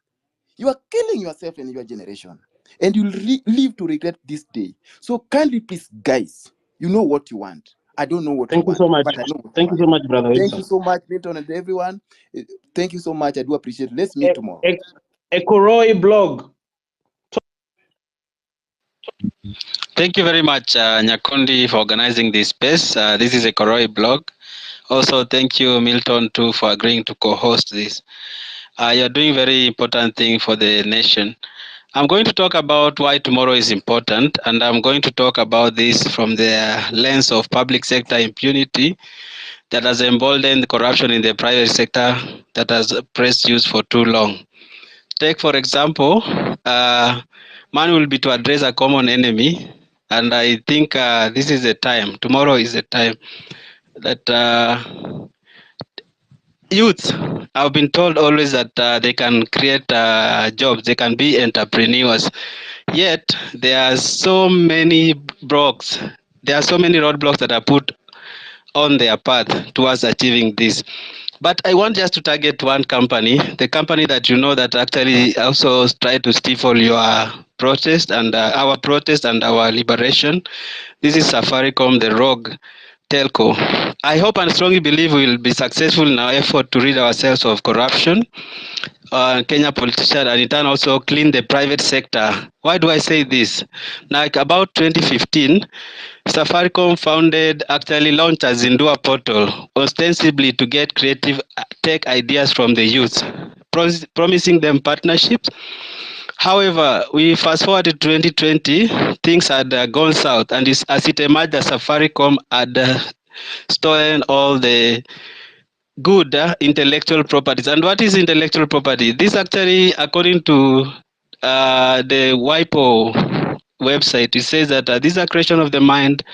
M: You are killing yourself and your generation, and you'll live to regret this day. So kindly, please, guys, you know what you want. I don't know what you
A: Thank you
M: want,
A: so much.
M: but I know what you
A: Thank you
M: want.
A: so much, Brother
M: Thank you
A: Wilson.
M: so much, Milton, and everyone. Thank you so much. I do appreciate it. Let's meet tomorrow.
A: Ekoroi blog.
N: Thank you very much, Nyakundi, for organizing this space. This is a Koroi blog. Also, thank you, Milton, too, for agreeing to co-host this. You're doing very important thing for the nation. I'm going to talk about why tomorrow is important, and I'm going to talk about this from the lens of public sector impunity that has emboldened corruption in the private sector that has pressed use for too long. Take, for example, Man will be to address a common enemy, and I think this is the time. Tomorrow is the time that youth. I've been told always that they can create jobs, they can be entrepreneurs. Yet there are so many blocks. There are so many roadblocks that are put on their path towards achieving this. But I want just to target one company, the company that you know that actually also try to stifle your protest and our protest and our liberation. This is Safaricom, the rogue telco. I hope and strongly believe we will be successful in our effort to rid ourselves of corruption, Kenya politicians, and in turn also clean the private sector. Why do I say this? Like about 2015, Safaricom actually launched a Zindua portal, ostensibly to get creative tech ideas from the youth, promising them partnerships. However, we fast forward to 2020, things had gone south, and as it emerged that Safaricom had stolen all the good intellectual properties. And what is intellectual property? This actually, according to the WIPO website, it says that these are creation of the mind,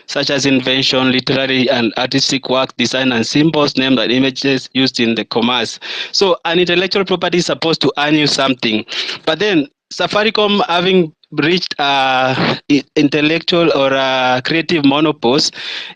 N: such as invention, literary and artistic work, design and symbols, names and images used in the commerce. So an intellectual property is supposed to earn you something. But then Safaricom, having reached intellectual or creative monopoles,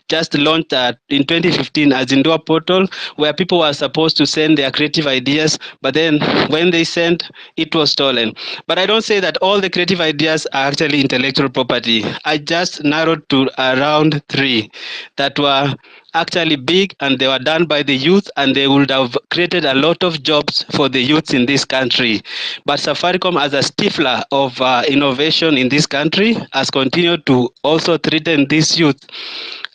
N: just launched in 2015 a Zindua portal where people were supposed to send their creative ideas, but then when they sent, it was stolen. But I don't say that all the creative ideas are actually intellectual property. I just narrowed to around 3 that were actually big and they were done by the youth and they would have created a lot of jobs for the youths in this country. But Safaricom, as a stifler of innovation in this country, has continued to also threaten this youth.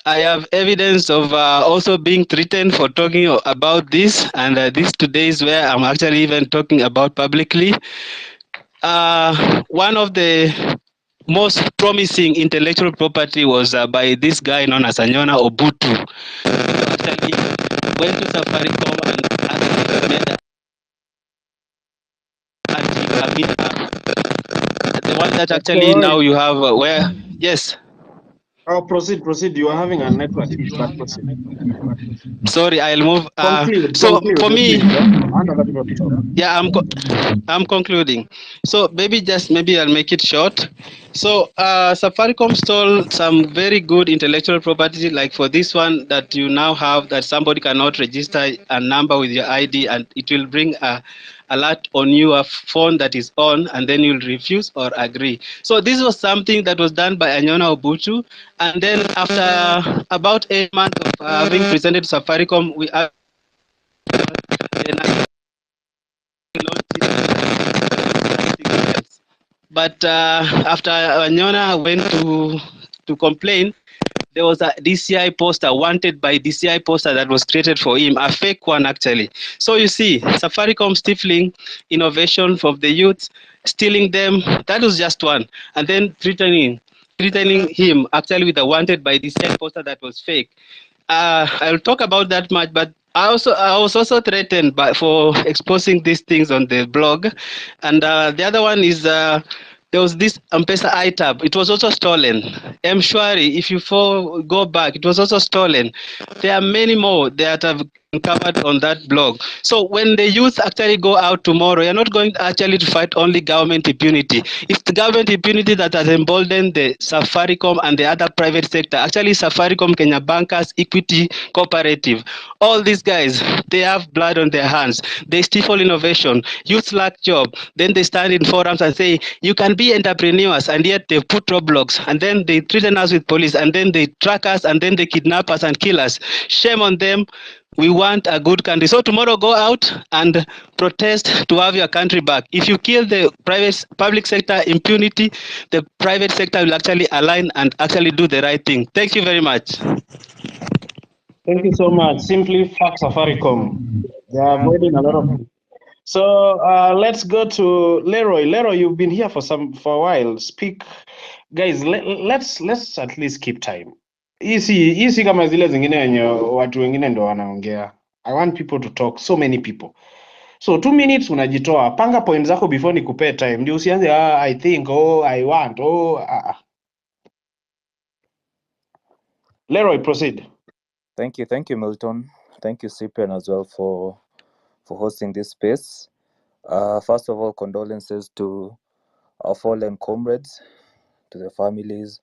N: I have evidence of also being threatened for talking about this, and this today is where I'm actually even talking about publicly. One of the most promising intellectual property was by this guy known as Anyona Obutu. Actually went to Safaricom and actually made the one that actually
A: Roy,
N: now you have where, yes.
A: oh, proceed. You are having a network hit, but proceed.
N: Sorry, I'll move. So
A: Conclude,
N: for me,
A: please. I want other people to talk.
N: yeah, I'm concluding. So maybe I'll make it short. So Safaricom stole some very good intellectual property, like for this one that you now have, that somebody cannot register a number with your ID and it will bring a alert on your phone that is on, and then you'll refuse or agree. So this was something that was done by Anyona Obutu, and then after about 8 months of having presented to Safaricom, we then but after Anyona went to complain, there was a DCI poster, wanted by DCI poster that was created for him, a fake one actually. So you see, Safaricom stifling innovation from the youth, stealing them, that was just one. And then threatening him actually with a wanted by DCI poster that was fake. I'll talk about that much, but I was also threatened for exposing these things on the blog, and the other one is there was this M-Pesa iTab. It was also stolen. M-Shwari, if you go back, it was also stolen. There are many more that have been covered on that blog. So when the youth actually go out tomorrow, you're not going actually to fight only government impunity. It's the government impunity that has emboldened the Safaricom and the other private sector. Actually, Safaricom, Kenya Bankers, Equity Cooperative, all these guys, they have blood on their hands. They stifle innovation. Youth lack job. Then they stand in forums and say, you can be entrepreneurs, and yet they put roadblocks, and then they threaten us with police, and then they track us, and then they kidnap us and kill us. Shame on them. We want a good country. So tomorrow go out and protest to have your country back. If you kill the public sector impunity, the private sector will actually align and actually do the right thing. Thank you very much.
A: Thank you so much. Simply fuck Safaricom. They are avoiding a lot of. So let's go to Leroy. Leroy, you've been here for a while. Speak, guys. Let's at least keep time. Hii si kama zile zingine wenye watu wengine ndo wanaongea. I want people to talk. So many people. So 2 minutes unajitoa, panga point zako before nikupe time, ndio usianze I think, I want, Leroy, proceed.
O: Thank you, Milton. Thank you, Cyprian, as well for hosting this space. First of all, condolences to our fallen comrades, to their families,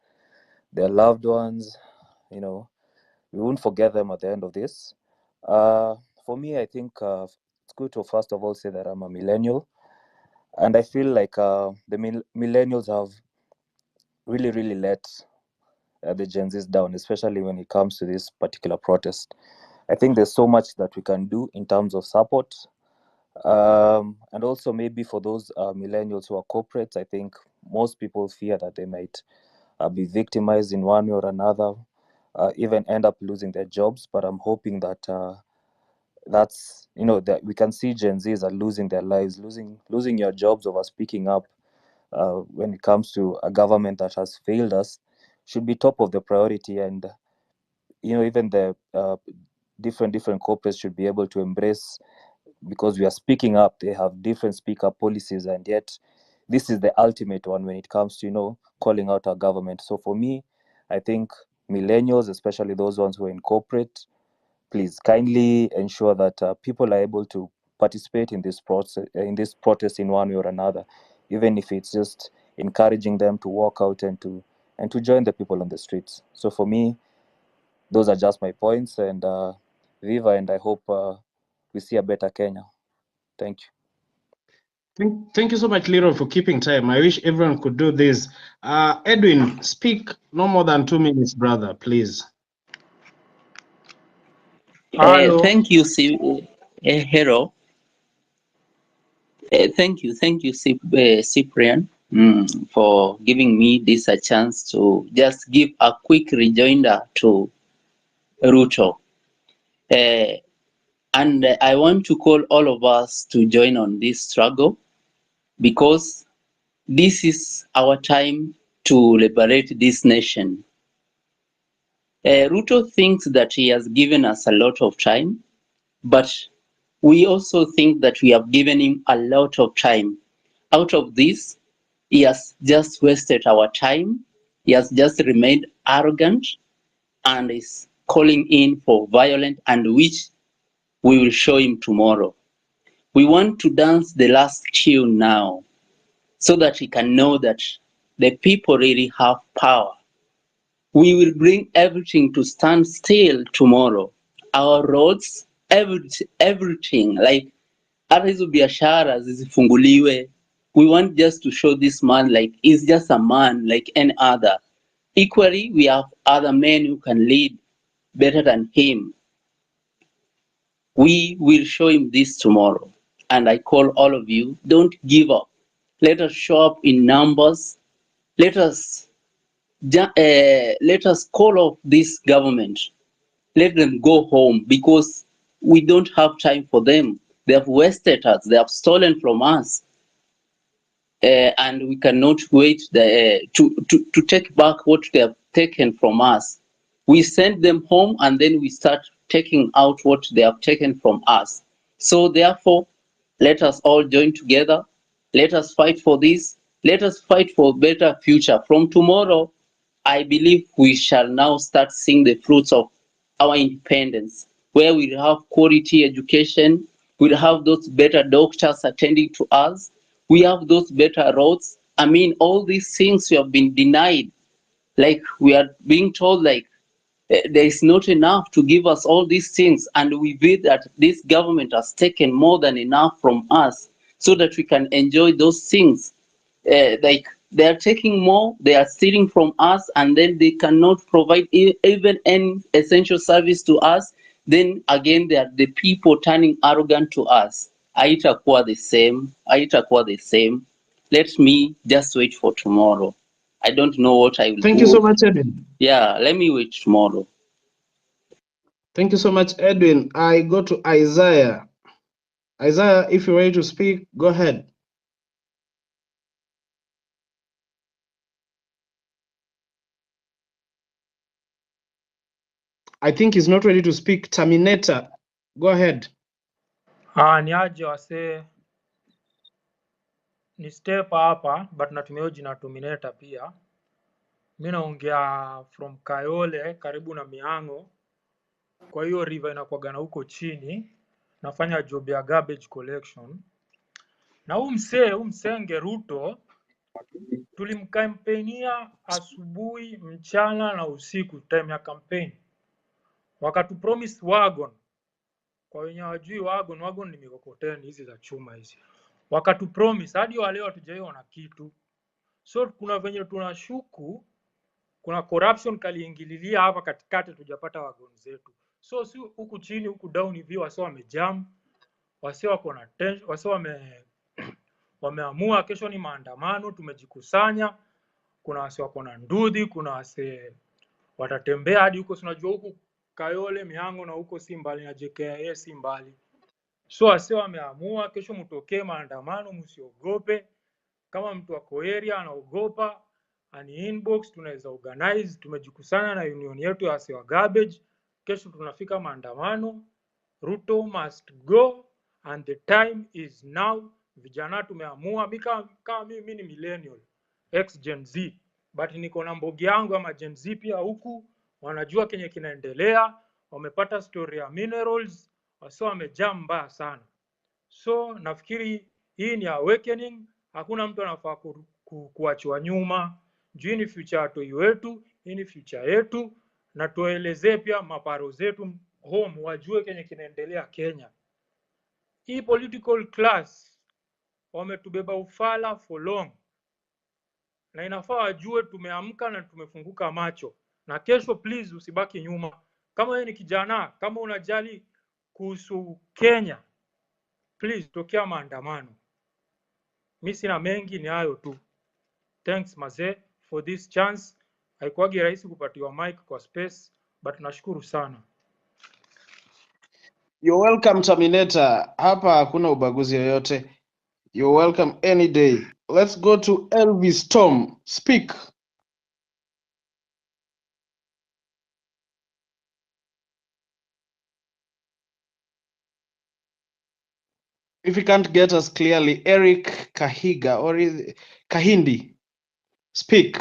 O: their loved ones. You know, we won't forget them at the end of this. For me, I think it's good to first of all say that I'm a millennial, and I feel like the millennials have really let the Gen Zs down, especially when it comes to this particular protest. I think there's so much that we can do in terms of support. And also maybe for those millennials who are corporates, I think most people fear that they might be victimized in one way or another, even end up losing their jobs. But I'm hoping that that's, that we can see Gen Zs are losing their lives, losing your jobs over speaking up when it comes to a government that has failed us should be top of the priority. And even the different corporates should be able to embrace, because we are speaking up. They have different speak up policies, and yet this is the ultimate one when it comes to calling out our government. So for me, I think millennials, especially those ones who are in corporate, please kindly ensure that people are able to participate in this process, in this protest in one way or another, even if it's just encouraging them to walk out and to join the people on the streets. So for me, those are just my points, and viva, and I hope we see a better Kenya. Thank you.
A: Thank you so much, Leroy, for keeping time. I wish everyone could do this. Edwin, speak no more than 2 minutes, brother, please. Hello.
P: Thank you, Hero. Thank you, Cyprian, for giving me this a chance to just give a quick rejoinder to Ruto. And I want to call all of us to join on this struggle, because this is our time to liberate this nation. Ruto thinks that he has given us a lot of time, but we also think that we have given him a lot of time. Out of this, he has just wasted our time. He has just remained arrogant and is calling in for violence, and which we will show him tomorrow. We want to dance the last tune now, so that he can know that the people really have power. We will bring everything to stand still tomorrow. Our roads, everything, like hata hizo biashara zisifunguliwe. We want just to show this man like he's just a man like any other. Equally, we have other men who can lead better than him. We will show him this tomorrow. And I call all of you, don't give up. Let us show up in numbers. Let us call off this government. Let them go home, because we don't have time for them. They have wasted us. They have stolen from us. And we cannot wait to take back what they have taken from us. We send them home, and then we start taking out what they have taken from us. So therefore, let us all join together. Let us fight for this. Let us fight for a better future. From tomorrow, I believe we shall now start seeing the fruits of our independence, where we have quality education, we'll have those better doctors attending to us, we have those better roads. I mean, all these things we have been denied. Like we are being told, like there is not enough to give us all these things, and we feel that this government has taken more than enough from us, so that we can enjoy those things. Like they are taking more, they are stealing from us, and then they cannot provide even any essential service to us. Then again, they are the people turning arrogant to us. Haitakuwa the same. Haitakuwa the same. Let me just wait for tomorrow. I don't know what I will do.
A: Thank you so much, Edwin.
P: Yeah, let me wait tomorrow.
A: Thank you so much, Edwin. I go to Isaiah. Isaiah, if you're ready to speak, go ahead. I think he's not ready to speak. Terminator, go ahead.
Q: Ni aje wasee, ni step hapa but natumia hiyo jina Terminator pia. Mimi naongea from Kayole karibu na Miango. Kwa hiyo river inakuwaga na huko chini. Nafanya job ya garbage collection. Na huyu msenge Ruto tulimkampenia asubuhi, mchana na usiku time ya campaign. Wakatu promise wagon. Kwa wenye wajui wagon ni mikokoteni hizi za chuma hizi. Wakatu promise hadi wale hatujaiona kitu. So kuna venye tunashuku kuna corruption kaliingililia hapa katikati tujapata wagon zetu. So si huku chini huku down hivi wase wamejam, wase wako na tension, wase wameamua kesho ni maandamano, tumejikusanya. Kuna wase wako na ndudhi, kuna wase watatembea hadi huko, unajua huku Kayole Miango na huko si mbali na JKIA si mbali. So wase wameamua kesho mtokee maandamano, msiogope. Kama mtu wako area anaogopa, ani inbox tunaweza organize, tumejikusanya na union yetu ya wase wa garbage. Kesho tunafika maandamano. Ruto must go and the time is now. Vijana tumeamua, kama mimi ni millennial, ex Gen Z, but niko na mbogi yangu ama Gen Z pia huku, wanajua kenye kinaendelea, wamepata story ya minerals, wase wamejaa mbaya sana. So nafikiri hii ni awakening, hakuna mtu anafaa kuachwa nyuma. Juu ni future ya toi wetu, hii ni future yetu, na tuelezee pia maparo zetu home wajue kenye kinaendelea Kenya. Hii political class wametubeba ufala for long, na inafaa wajue tumeamka na tumefunguka macho. Na kesho please usibaki nyuma. Kama wewe ni kijana, kama unajali kuhusu Kenya, please tokea maandamano. Mimi sina mengi, ni hayo tu. Thanks mazee for this chance. Haikuwagi rahisi kupatiwa mic kwa space, but nashukuru sana.
A: You're welcome Terminator. Hapa hakuna ubaguzi yoyote. You're welcome any day. Let's go to Elvis Tom. Speak. If you can't get us clearly, Eric Kahiga or Kahindi, speak.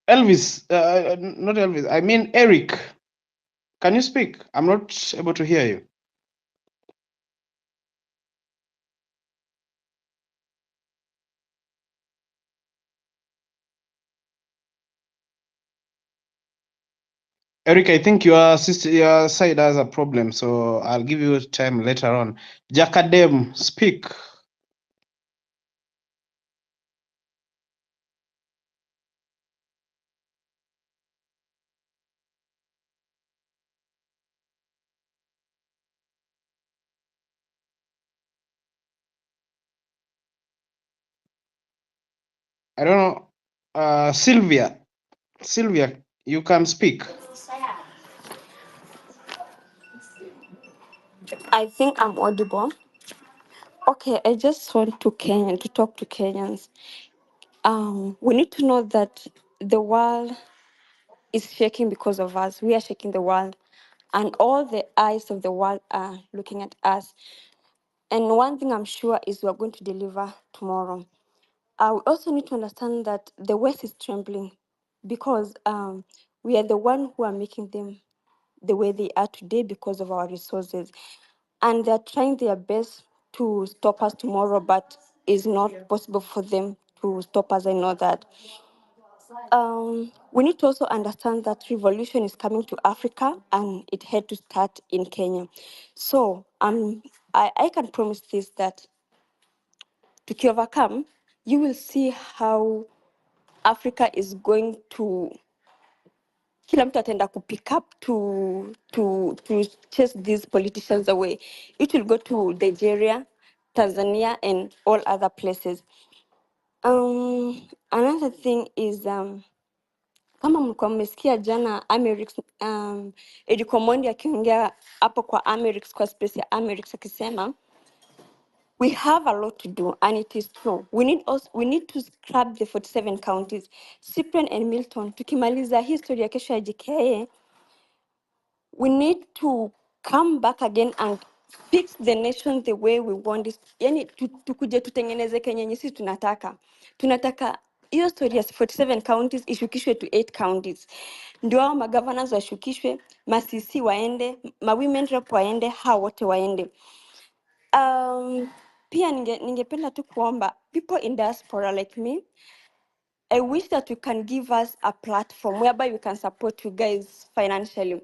A: Elvis, not Elvis, I mean Eric. Can you speak? I'm not able to hear you. Eric, I think your side has a problem, so I'll give you time later on. Jakadem, speak. I don't know. Sylvia, you can speak.
R: I think I'm audible. Okay, I just want to talk to Kenyans. We need to know that the world is shaking because of us. We are shaking the world, and all the eyes of the world are looking at us. And one thing I'm sure is we're going to deliver tomorrow. We also need to understand that the West is trembling because we are the one who are making them the way they are today because of our resources. And they're trying their best to stop us tomorrow, but it's not possible for them to stop us. I know that. We need to also understand that revolution is coming to Africa and it had to start in Kenya. So I can promise this, that to overcome, you will see how Africa is going to kila mtu ataenda pick up to chase these politicians away. It will go to Nigeria, Tanzania, and all other places. Another thing is kama mlikuwa mmesikia jana Amerix Eric Omondi akiongea hapo kwa Amerix, kwa space ya Amerix, akisema We have a lot to do, and it is true. We need to scrap the 47 counties. Cyprian and Milton, tukimaliza history ya kesho ya JKIA, we need to come back again and fix the nation the way we want it. Yani tukuje tutengeneze Kenya yenye sisi tunataka. Tunataka hiyo story ya 47 counties ishukishwe to 8 counties. Ndio hao magovernors washukishwe, masisi waende, women rep waende, hao wote waende. Pia ningependa tu kuomba people in diaspora like me, I wish that you can give us a platform whereby we can support you guys financially.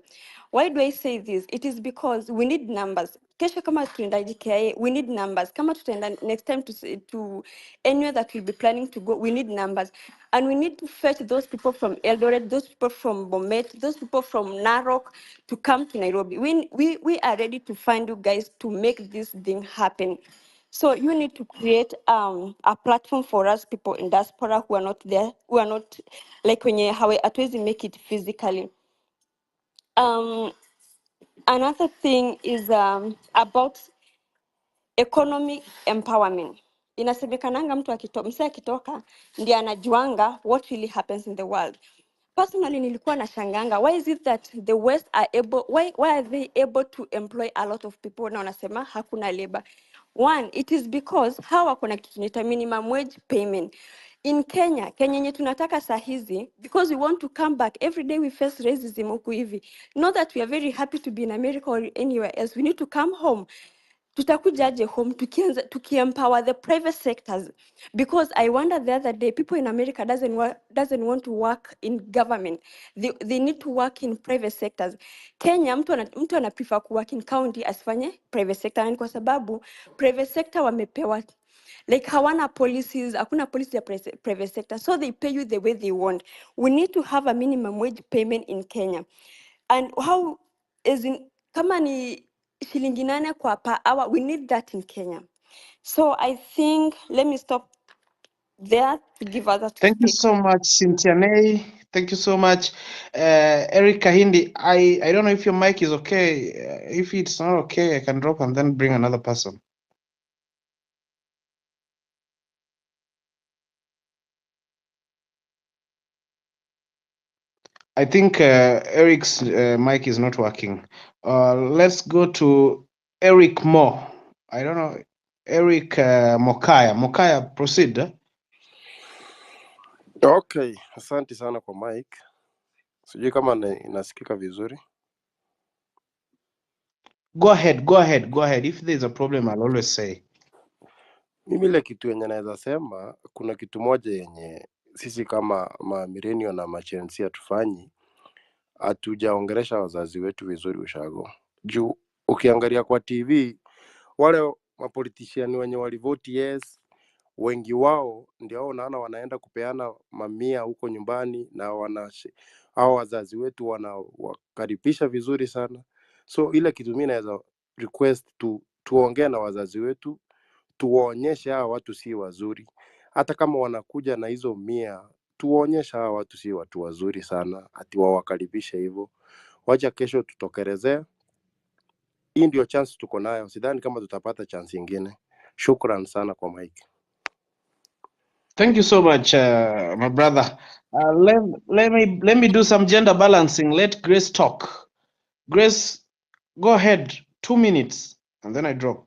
R: Why do I say this? It is because we need numbers. Kesho kama tuenda JKIA, we need numbers. Kama tutaenda next time to anywhere that we'll be planning to go, we need numbers. And we need to fetch those people from Eldoret, those people from Bomet, those people from Narok to come to Nairobi. We are ready to find you guys to make this thing happen. So you need to create a platform for us people in diaspora who are not there, who are not like when you how we make it physically. Another thing is about economic empowerment. Inasemekananga mse akitoka ndiye anajuanga what really happens in the world. Personally nilikuwa nashanganga, why is it that the West are able, why are they able to employ a lot of people na wanasema hakuna labor? One, it is because hawa kuna kitu tunaita minimum wage payment. In Kenya yenye tunataka saa hizi, because we want to come back, every day we face racism huku hivi. Not that we are very happy to be in America or anywhere else, we need to come home. Tutakujaje home tuki-empower the private sectors, because I wonder the other day people in America doesn't want to work in government, they need to work in private sectors. Kenya mtu ana prefer ku work in county asifanye private sector, na kwa sababu private sector wamepewa like hawana policies, hakuna policy ya private sector, so they pay you the way they want. We need to have a minimum wage payment in Kenya. And how is in kama ni shilingi 8 kwa per hour, we need that in Kenya. So I think let me stop there to give others to
A: Thank you
R: speak.
A: so much, Cynthia Nay. Thank you so much, Eric Kahindi. I don't know if your mic is okay. If it's not okay, I can drop and then bring another person. I think Eric's mic is not working. Let's go to Eric Moore. I don't know, Eric Mokaya. Mokaya, proceed.
S: Okay, asante sana kwa mic. Sijui kama inasikika vizuri.
A: Go ahead. If there's a problem, I'll always say.
S: Mimi ile kitu yenye naweza sema, kuna kitu moja yenye sisi kama millennial na machensi hatufanyi, hatujaongelesha wazazi wetu vizuri ushago. Juu ukiangalia kwa TV, wale mapolitician wenye walivoti yes, wengi wao ndio unaona wanaenda kupeana mamia huko nyumbani, na hao wazazi wetu wanawakaribisha vizuri sana. So ile kitu mimi naweza request tuongee na wazazi wetu, tuwaonyeshe hawa watu si wazuri. Hata kama wanakuja na hizo 100, tuwaonyeshe hawa watu si watu wazuri sana, ati wawakaribishe hivyo. Wacha kesho tutokerezea. Hii ndio chance tuko nayo, sidhani kama tutapata chance nyingine. Shukran sana kwa mic.
A: Thank you so much, my brother. Let me do some gender balancing. Let Grace talk. Grace, go ahead. 2 minutes, and then I drop.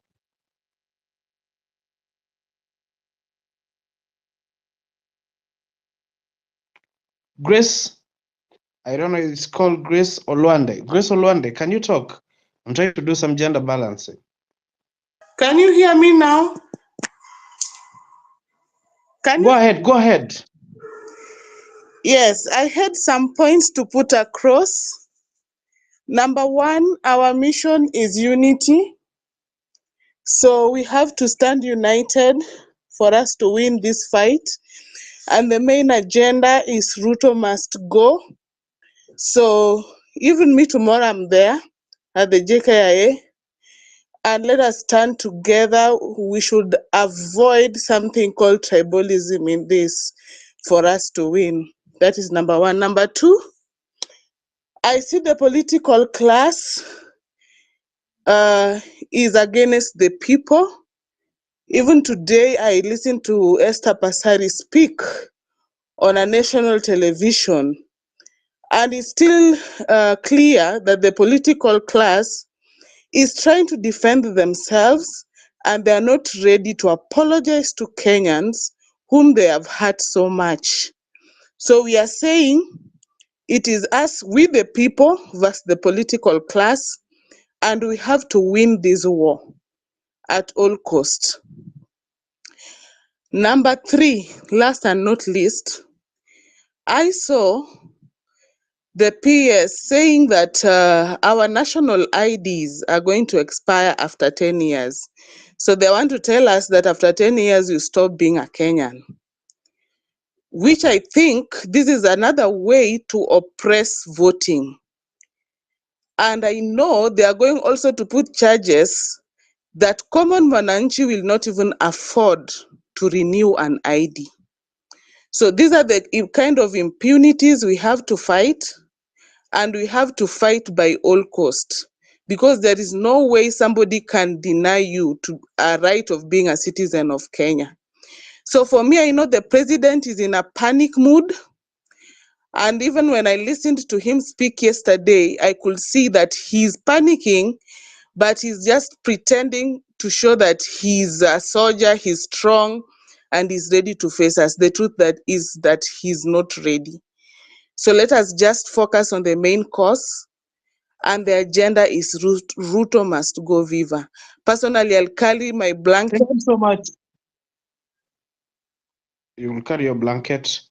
A: Grace, I don't know, it's called Grace Olwande. Grace Olwande, can you talk? I'm trying to do some gender balancing.
T: Can you hear me now?
A: Go ahead.
T: Yes, I had some points to put across. Number 1, our mission is unity. So we have to stand united for us to win this fight. And the main agenda is Ruto must go. So even me tomorrow, I'm there at the JKIA. And let us stand together. We should avoid something called tribalism in this for us to win. That is number 1. Number 2, I see the political class is against the people. Even today, I listened to Esther Pasari speak on a national television, and it's still clear that the political class is trying to defend themselves, and they are not ready to apologize to Kenyans whom they have hurt so much. So we are saying it is us, we the people, versus the political class, and we have to win this war at all cost. Number 3, last and not least, I saw the PS saying that our national IDs are going to expire after 10 years. So they want to tell us that after 10 years, you stop being a Kenyan, which I think this is another way to oppress voting. And I know they are going also to put charges that common Mananchi will not even afford to renew an ID. So these are the kind of impunities we have to fight, and we have to fight by all costs, because there is no way somebody can deny you to a right of being a citizen of Kenya. So for me, I know the president is in a panic mood. And even when I listened to him speak yesterday, I could see that he's panicking, but he's just pretending to show that he's a soldier, he's strong, and he's ready to face us. The truth that is that he's not ready. So let us just focus on the main cause, and the agenda is Ruto must go viva. Personally, I'll carry my blanket.
A: Thank you so much. You will carry your blanket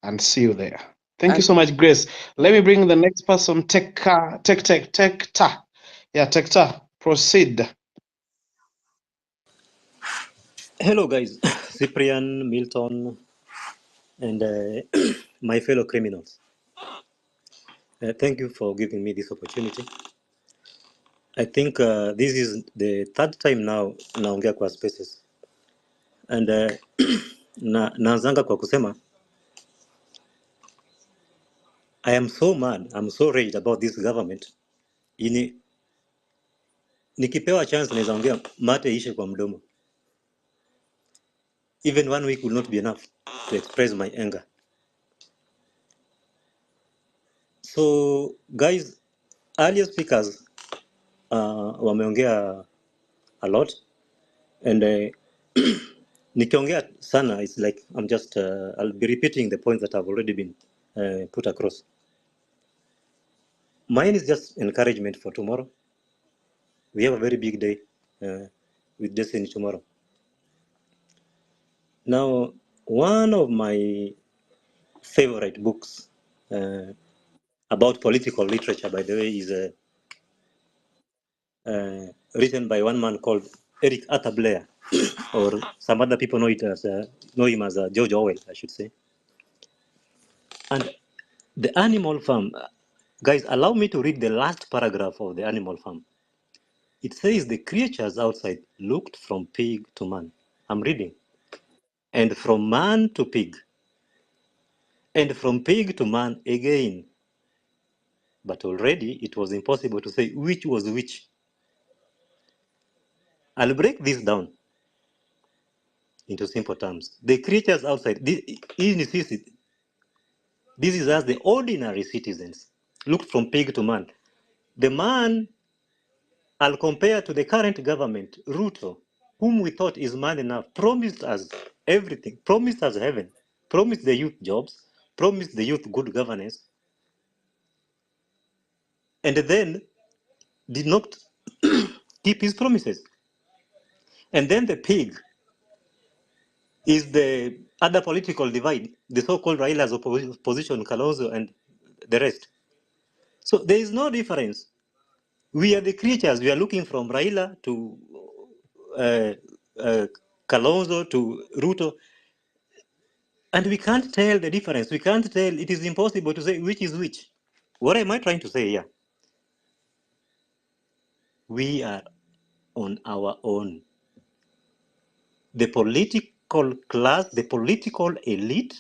A: and see you there. Thank you so much, Grace. Let me bring the next person, Tekta. Yeah, Tekta, proceed.
U: Hello, guys. Cyprian, Milton, and my fellow criminals. Thank you for giving me this opportunity. I think this is the third time now naongea kwa spaces, and naanzanga kwa kusema I am so mad, I'm so raged about this government. Nikipewa chance naweza ongea mate ishe kwa mdomo. Even 1 week will not be enough to express my anger. So, guys, earlier speakers wameongea a lot, and nikiongea sana, it's like I'll be repeating the points that have already been put across. Mine is just encouragement for tomorrow. We have a very big day with Destiny tomorrow. Now, one of my favorite books about political literature, by the way, is written by one man called Eric Arthur Blair, or some other people know him as George Orwell, I should say. And the Animal Farm, guys, allow me to read the last paragraph of the Animal Farm. It says the creatures outside looked from pig to man. I'm reading. And from man to pig. And from pig to man again. But already it was impossible to say which was which. I'll break this down into simple terms. The creatures outside, this is as the ordinary citizens looked from pig to man. The man, I'll compare to the current government, Ruto, whom we thought is man enough, promised us everything, promised us heaven, promised the youth jobs, promised the youth good governance, and then did not keep his promises. And then the pig is the other political divide, the so-called Raila's opposition, Kalonzo, and the rest. So there is no difference. We are the creatures. We are looking from Raila to Kalonzo to Ruto, and we can't tell the difference. We can't tell. It is impossible to say which is which. What am I trying to say here? We are on our own. The political class, the political elite,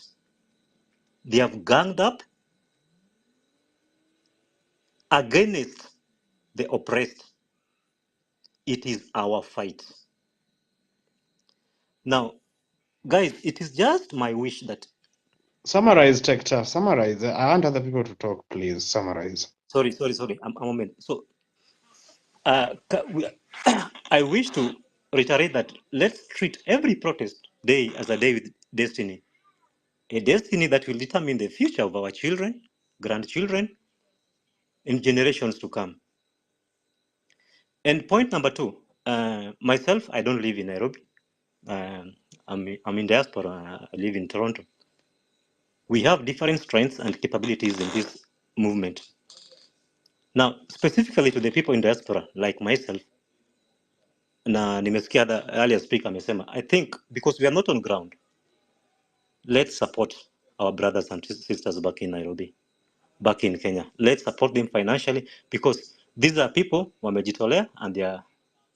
U: they have ganged up against the oppressed. It is our fight. Now, guys, it is just my wish that.
A: Summarize, Tector. Summarize. I want other people to talk, please. Summarize.
U: Sorry. A moment. So, I wish to reiterate that let's treat every protest day as a day with destiny. A destiny that will determine the future of our children, grandchildren, and generations to come. And point number 2, myself, I don't live in Nairobi. I'm in diaspora. I live in Toronto. We have different strengths and capabilities in this movement. Now, specifically to the people in diaspora, like myself, na nimesikia the earlier speaker amesema, I think because we are not on ground, let's support our brothers and sisters back in Nairobi, back in Kenya. Let's support them financially because these are people wamejitolea and they are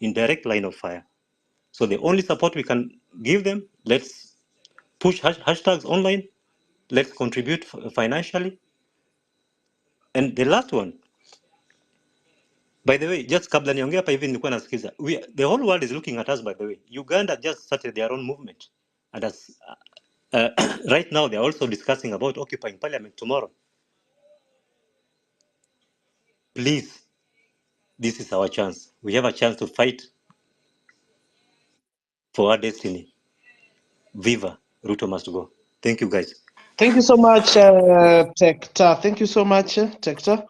U: in direct line of fire. So the only support we can give them, let's push hashtags online, let's contribute financially. And the last one, by the way, just kabla niongea hapa hivi nilikuwa nasikiza, the whole world is looking at us. By the way, Uganda just started their own movement, and as right now they are also discussing about occupying parliament tomorrow. Please, this is our chance. We have a chance to fight for our destiny. Viva Ruto must go. Thank you, guys.
A: Thank you so much, Tector. Thank you so much, Tector.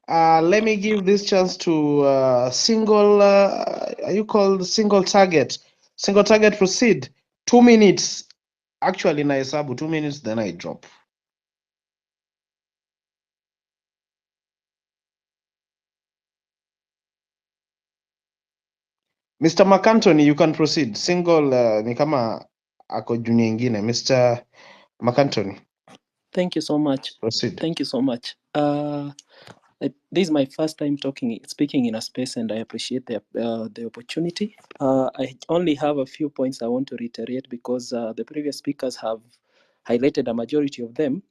A: Let me give this chance to single, are you called single target? Single target, proceed. 2 minutes. Actually, naisabu 2 minutes, then I drop. Mr. McAntony, you can proceed. Single, ni kama ako junior ingine. Mr. McAntony.
B: Thank you so much.
A: Proceed.
B: Thank you so much. This is my first time speaking in a space, and I appreciate the opportunity. I only have a few points I want to reiterate because the previous speakers have highlighted a majority of them.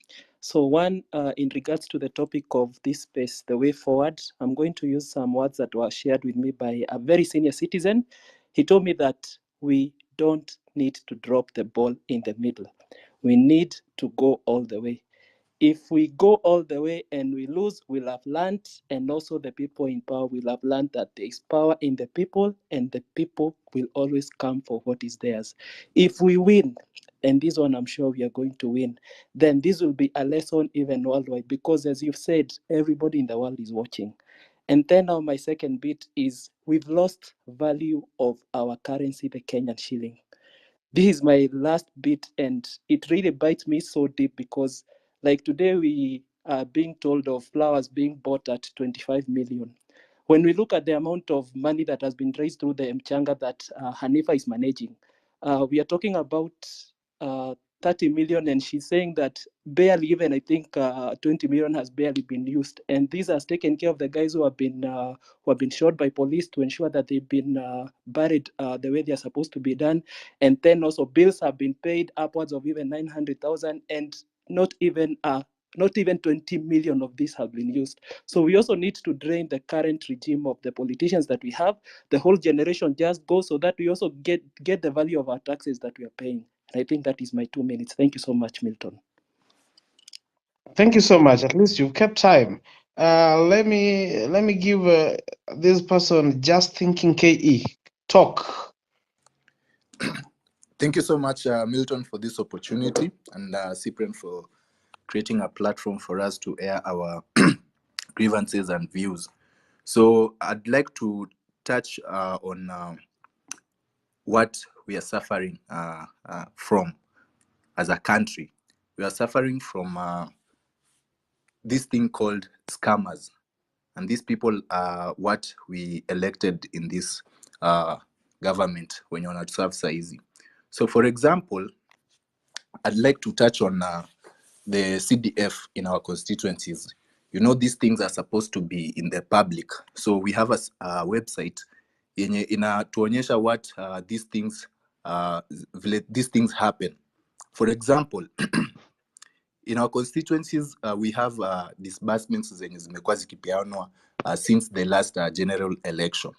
B: So one, in regards to the topic of this space, the way forward, I'm going to use some words that were shared with me by a very senior citizen. He told me that we don't need to drop the ball in the middle. We need to go all the way. If we go all the way and we lose, we'll have learned, and also the people in power will have learned that there is power in the people, and the people will always come for what is theirs. If we win, and this one I'm sure we are going to win, then this will be a lesson even worldwide, because as you've said, everybody in the world is watching. And then now my second bit is we've lost value of our currency, the Kenyan shilling. This is my last bit, and it really bites me so deep because like today we are being told of flowers being bought at 25 million. When we look at the amount of money that has been raised through the Mchanga that Hanifa is managing, we are talking about 30 million, and she's saying that barely even, I think 20 million has barely been used. And this has taken care of the guys who have been shot by police to ensure that they've been buried the way they're supposed to be done. And then also bills have been paid upwards of even 900,000, and not even 20 million of this have been used. So we also need to drain the current regime of the politicians that we have. The whole generation just goes so that we also get the value of our taxes that we are paying. And I think that is my 2 minutes. Thank you so much, Milton.
A: Thank you so much. At least you've kept time. Let me give this person just thinking KE talk.
V: Thank you so much, Milton, for this opportunity, and Cyprian for creating a platform for us to air our grievances and views. So I'd like to touch on what we are suffering from as a country. We are suffering from this thing called scammers. And these people are what we elected in this government when you're not serve easy. So for example, I'd like to touch on the CDF in our constituencies. You know, these things are supposed to be in the public. So we have a website yenye inatuonyesha what these things happen. For example, in our constituencies, we have disbursements zenye zimekuwa zikipeanwa since the last general election.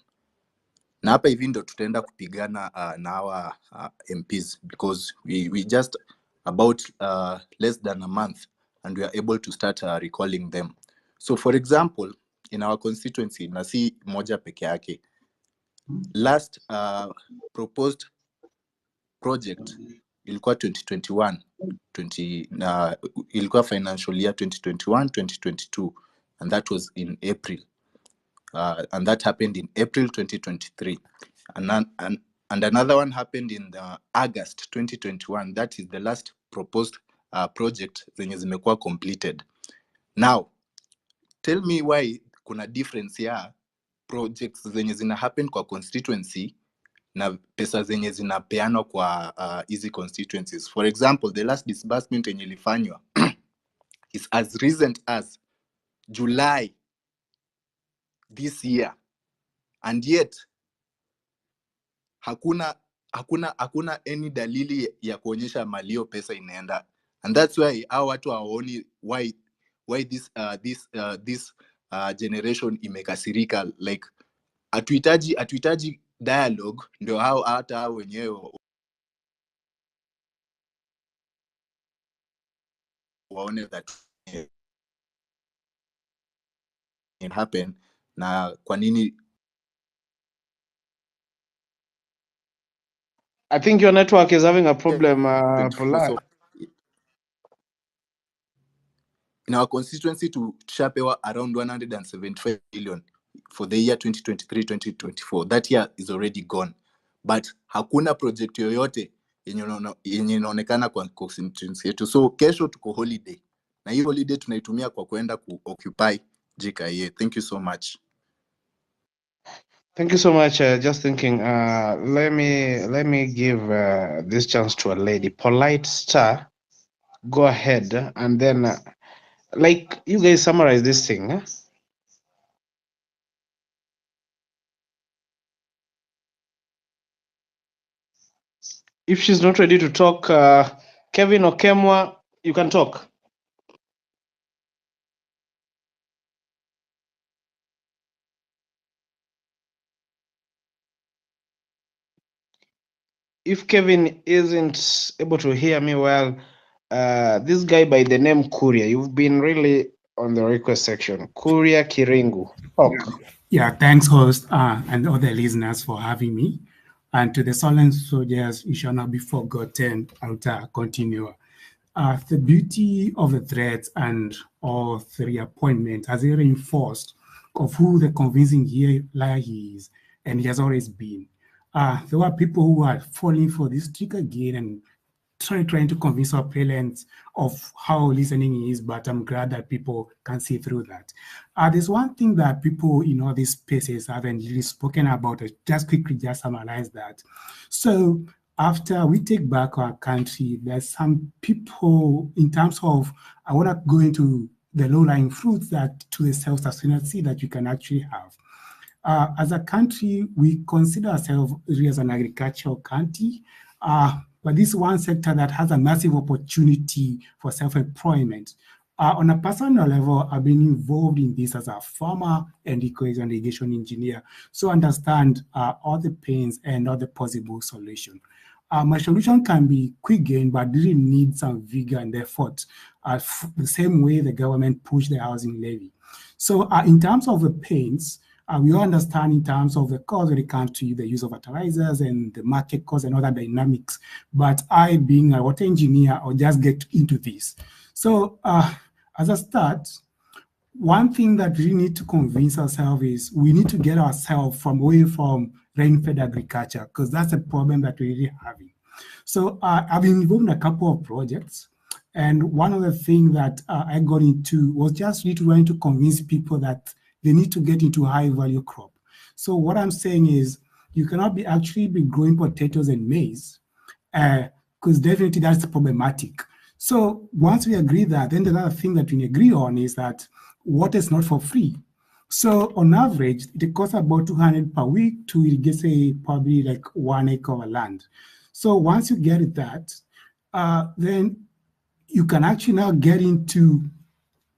V: na hapa hivi ndo tutaenda kupigana na our MPs because we just about less than a month and we are able to start recalling them. So for example, in our constituency, na si moja peke yake, last proposed project ilikuwa 2021 ilikuwa financial year 2021-2022 and that was in April and that happened in April 2023 and another one happened in August 2021. That is the last proposed project zenye zimekuwa completed. Now tell me why kuna difference ya projects zenye zina happen kwa constituency na pesa zenye zinapeanwa kwa hizi constituencies. For example, the last disbursement yenye ilifanywa is as recent as July this year and yet hakuna any dalili ya kuonyesha malio pesa inaenda, and that's why hao watu hawaoni why this generation imekasirika. Like hatuhitaji dialogue ndio hata hao wenyewe waone that it happen na kwa nini.
A: I think your network is having a problem,
V: 24. So
A: Polite.
V: in our constituency tushapewa around 175 million for the year 2023-2024. That year is already gone, but hakuna project yoyote yenye inaonekana kwa constituency yetu. So kesho tuko holiday na hii holiday tunaitumia kwa kwenda occupy JKIA. Thank you so much.
A: Thank you so much. Just thinking, let me give this chance to a lady. Polite Star, go ahead, and then like you guys summarize this thing. Huh? If she's not ready to talk, Kevin or Kemwa, you can talk. If Kevin isn't able to hear me well, this guy by the name Kuria, you've been really on the request section. Kuria Kiringu, talk.
C: Yeah, thanks, host, and other listeners for having me. And to the silent soldiers, you shall not be forgotten. I'll continue. The beauty of the threats and all three appointments has reinforced of who the convincing liar he is, and he has always been. There were people who are falling for this trick again and trying to convince our parents of how listening is, but I'm glad that people can see through that. There's one thing that people in all these spaces haven't really spoken about. Just quickly, just summarize that. So after we take back our country, there's some people in terms of, I want to go into the low-lying fruits that to the self-sustaining that you can actually have. As a country, we consider ourselves really as an agricultural country, but this one sector that has a massive opportunity for self-employment. On a personal level, I've been involved in this as a farmer and irrigation engineer, so understand all the pains and all the possible solutions. My solution can be quick gain, but really need some vigor and effort, the same way the government pushed the housing levy. So in terms of the pains, we all understand in terms of the cost when it comes to the use of fertilizers and the market cost and other dynamics. But I, being a water engineer, I'll just get into this. So as a start, one thing that we need to convince ourselves is we need to get ourselves away from rain-fed agriculture, because that's a problem that we're really having. So I've been involved in a couple of projects. And one of the things that I got into was just really trying to convince people that they need to get into high value crop. So what I'm saying is you cannot actually be growing potatoes and maize, because definitely that's problematic. So once we agree that, then the other thing that we agree on is that water is not for free. So on average, it costs about 200 per week to irrigate, say, probably like 1 acre of land. So once you get that, then you can actually now get into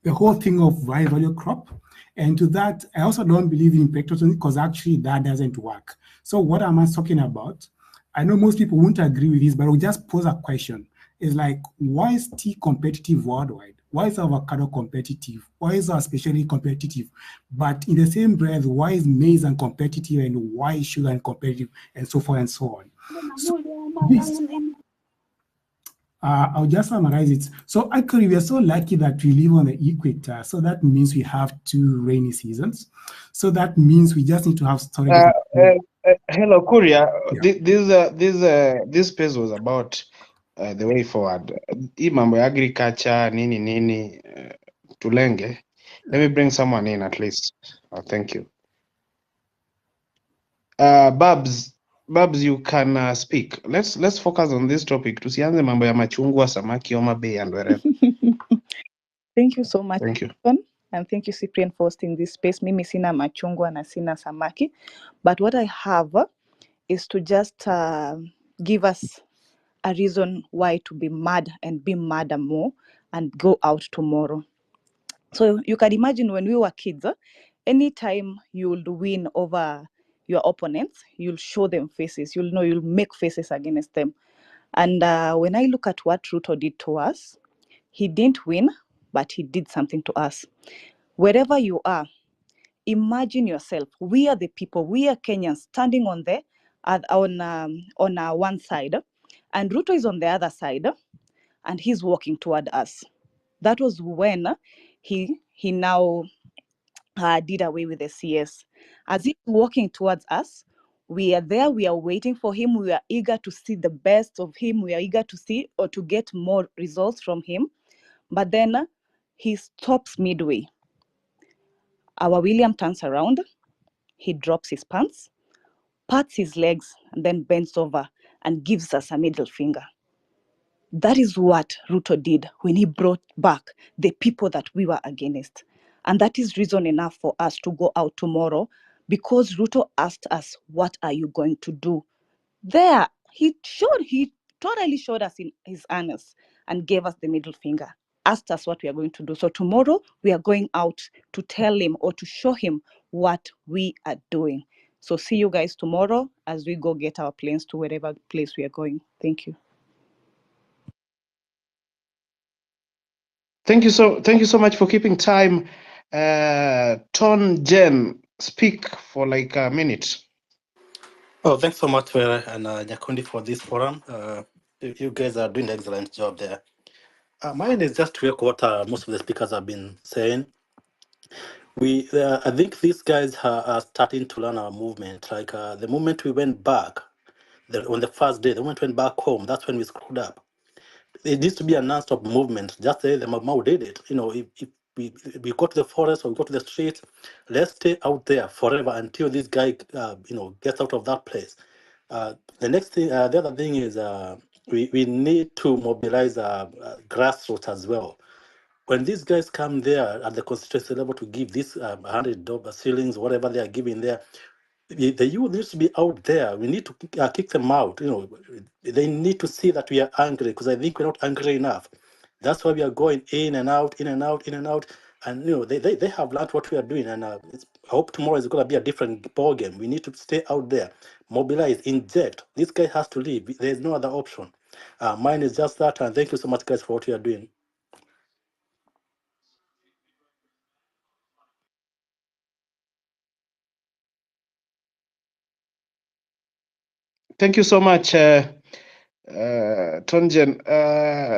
C: the whole thing of high value crop. And to that, I also don't believe in protectionism because actually that doesn't work. So what am I talking about? I know most people won't agree with this, but I'll just pose a question. It's like, why is tea competitive worldwide? Why is avocado competitive? Why is our specialty competitive? But in the same breath, why is maize uncompetitive and why is sugar uncompetitive and so forth and so on? So this, I'll just summarize it. So actually, we are so lucky that we live on the equator. So that means we have 2 rainy seasons. So that means we just need to have storage.
A: Hello, Kuria.
C: Yeah.
A: This space was about the way forward. Hii mambo ya agriculture nini tulenge. Let me bring someone in at least. Thank you. Babs, you can speak. Let's focus on this topic. Tusianze mambo ya machungwa, samaki, Homa Bay and wherever.
D: Thank you so much.
A: Thank you.
D: And thank you, Cyprian, for hosting this space. Mimi sina machungwa na sina samaki. But what I have is to just give us a reason why to be mad and be madder more and go out tomorrow. So you can imagine when we were kids, anytime you'll win over your opponents, you'll show them faces. You'll make faces against them. And when I look at what Ruto did to us, he didn't win, but he did something to us. Wherever you are, imagine yourself. We are the people. We are Kenyans standing on one side, and Ruto is on the other side, and he's walking toward us. That was when he now did away with the CS. As he's walking towards us, we are there. We are waiting for him. We are eager to see the best of him. We are eager to see or to get more results from him. But then he stops midway. Our William turns around, he drops his pants, pats his legs, and then bends over and gives us a middle finger. That is what Ruto did when he brought back the people that we were against. And that is reason enough for us to go out tomorrow, because Ruto asked us, what are you going to do? There, he totally showed us in his anus and gave us the middle finger, asked us what we are going to do. So tomorrow we are going out to tell him or to show him what we are doing. So see you guys tomorrow as we go get our planes to wherever place we are going. Thank you.
A: Thank you so much for keeping time. Ton Jen, speak for like a minute.
E: Oh, thanks so much, Were and Nyakundi, for this forum. You guys are doing an excellent job there. Mine is just to echo what most of the speakers have been saying. I think these guys are starting to learn our movement. Like the moment we went back, on the first day, the moment we went back home, that's when we screwed up. It needs to be a non-stop movement. Just say the Mau did it. If we go to the forest or we go to the street, let's stay out there forever until this guy, gets out of that place. The next thing, the other thing is we need to mobilize grassroots as well. When these guys come there at the constituency level to give this $100 shillings, whatever they are giving there, the youth needs to be out there. We need to kick them out. They need to see that we are angry, because I think we're not angry enough. That's why we are going in and out, in and out, in and out. And they have learned what we are doing. And I hope tomorrow is going to be a different ball game. We need to stay out there, mobilize, inject. This guy has to leave. There's no other option. Mine is just that. And thank you so much, guys, for what you are doing.
A: Thank you so much, Tonjen.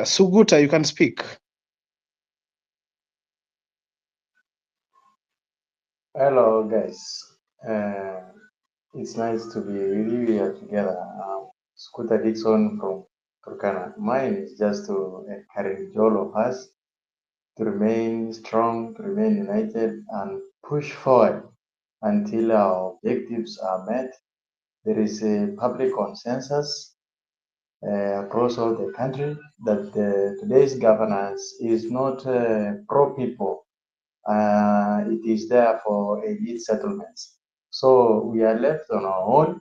A: Suguta, you can speak.
W: Hello, guys. It's nice to be with you here together. Scooter Dixon from Turkana. Mine is just to encourage all of us to remain strong, to remain united, and push forward until our objectives are met. There is a public consensus across all the country that today's governance is not pro-people. It is there for elite settlements. So we are left on our own,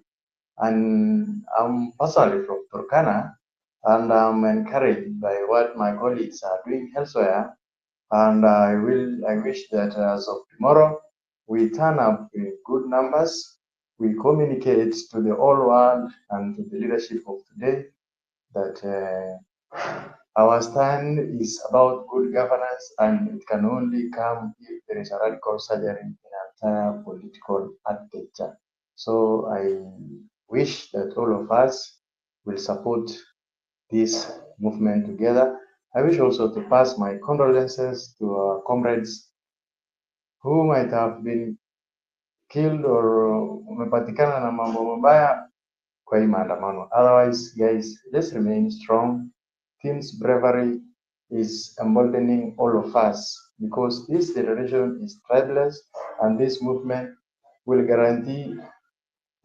W: and I'm personally from Turkana, and I'm encouraged by what my colleagues are doing elsewhere. And I wish that as of tomorrow, we turn up in good numbers, we communicate to the whole world and to the leadership of today that our stand is about good governance, and it can only come if there is a radical surgery in entire political architecture. So I wish that all of us will support this movement together. I wish also to pass my condolences to our comrades who might have been killed or wamepatikana na mambo mabaya kwa hii maandamano. Otherwise, guys, let's remain strong. Team's bravery is emboldening all of us because this generation is tribeless, and this movement will guarantee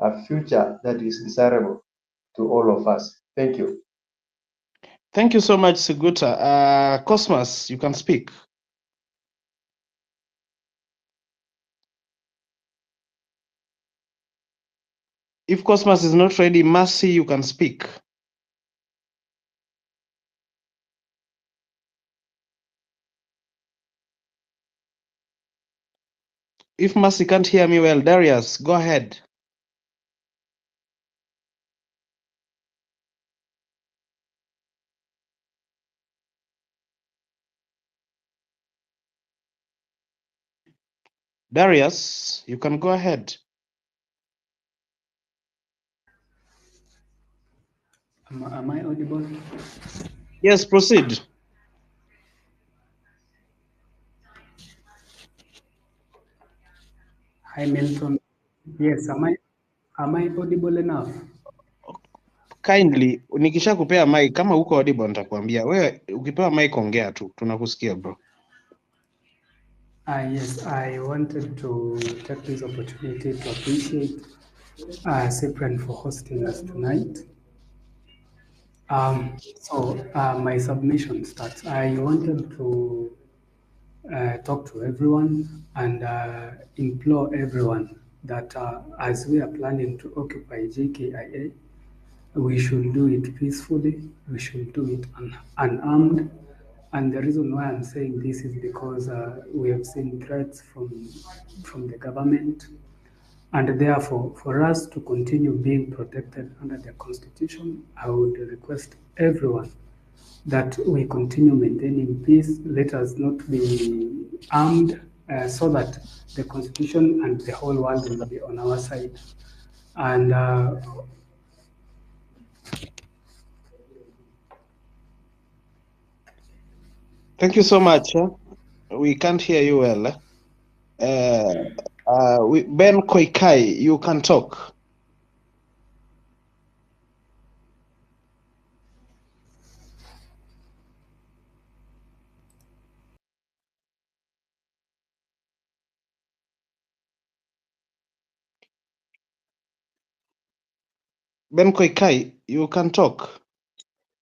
W: a future that is desirable to all of us. Thank you.
A: Thank you so much, Siguta. Cosmas, you can speak. If Cosmas is not ready, Mercy, you can speak. If Mercy can't hear me well, Darius, go ahead. Darius, you can go ahead.
C: Am I audible?
A: Yes, proceed.
C: Hi, Milton. Yes, am I audible enough?
A: Kindly, nikisha kupea mic, kama uko audible nitakwambia. Wewe ukipewa mic ongea tu, tunakusikia bro.
C: Yes, I wanted to take this opportunity to appreciate Cyprian for hosting us tonight. My submission starts. I wanted to talk to everyone and implore everyone that as we are planning to occupy JKIA, we should do it peacefully, we should do it unarmed. And the reason why I'm saying this is because we have seen threats from the government. And therefore, for us to continue being protected under the Constitution, I would request everyone that we continue maintaining peace. Let us not be armed so that the Constitution and the whole world will be on our side. And
A: Thank you so much. We can't hear you well. Ben Koikai, you can talk. Ben Koikai, you can talk.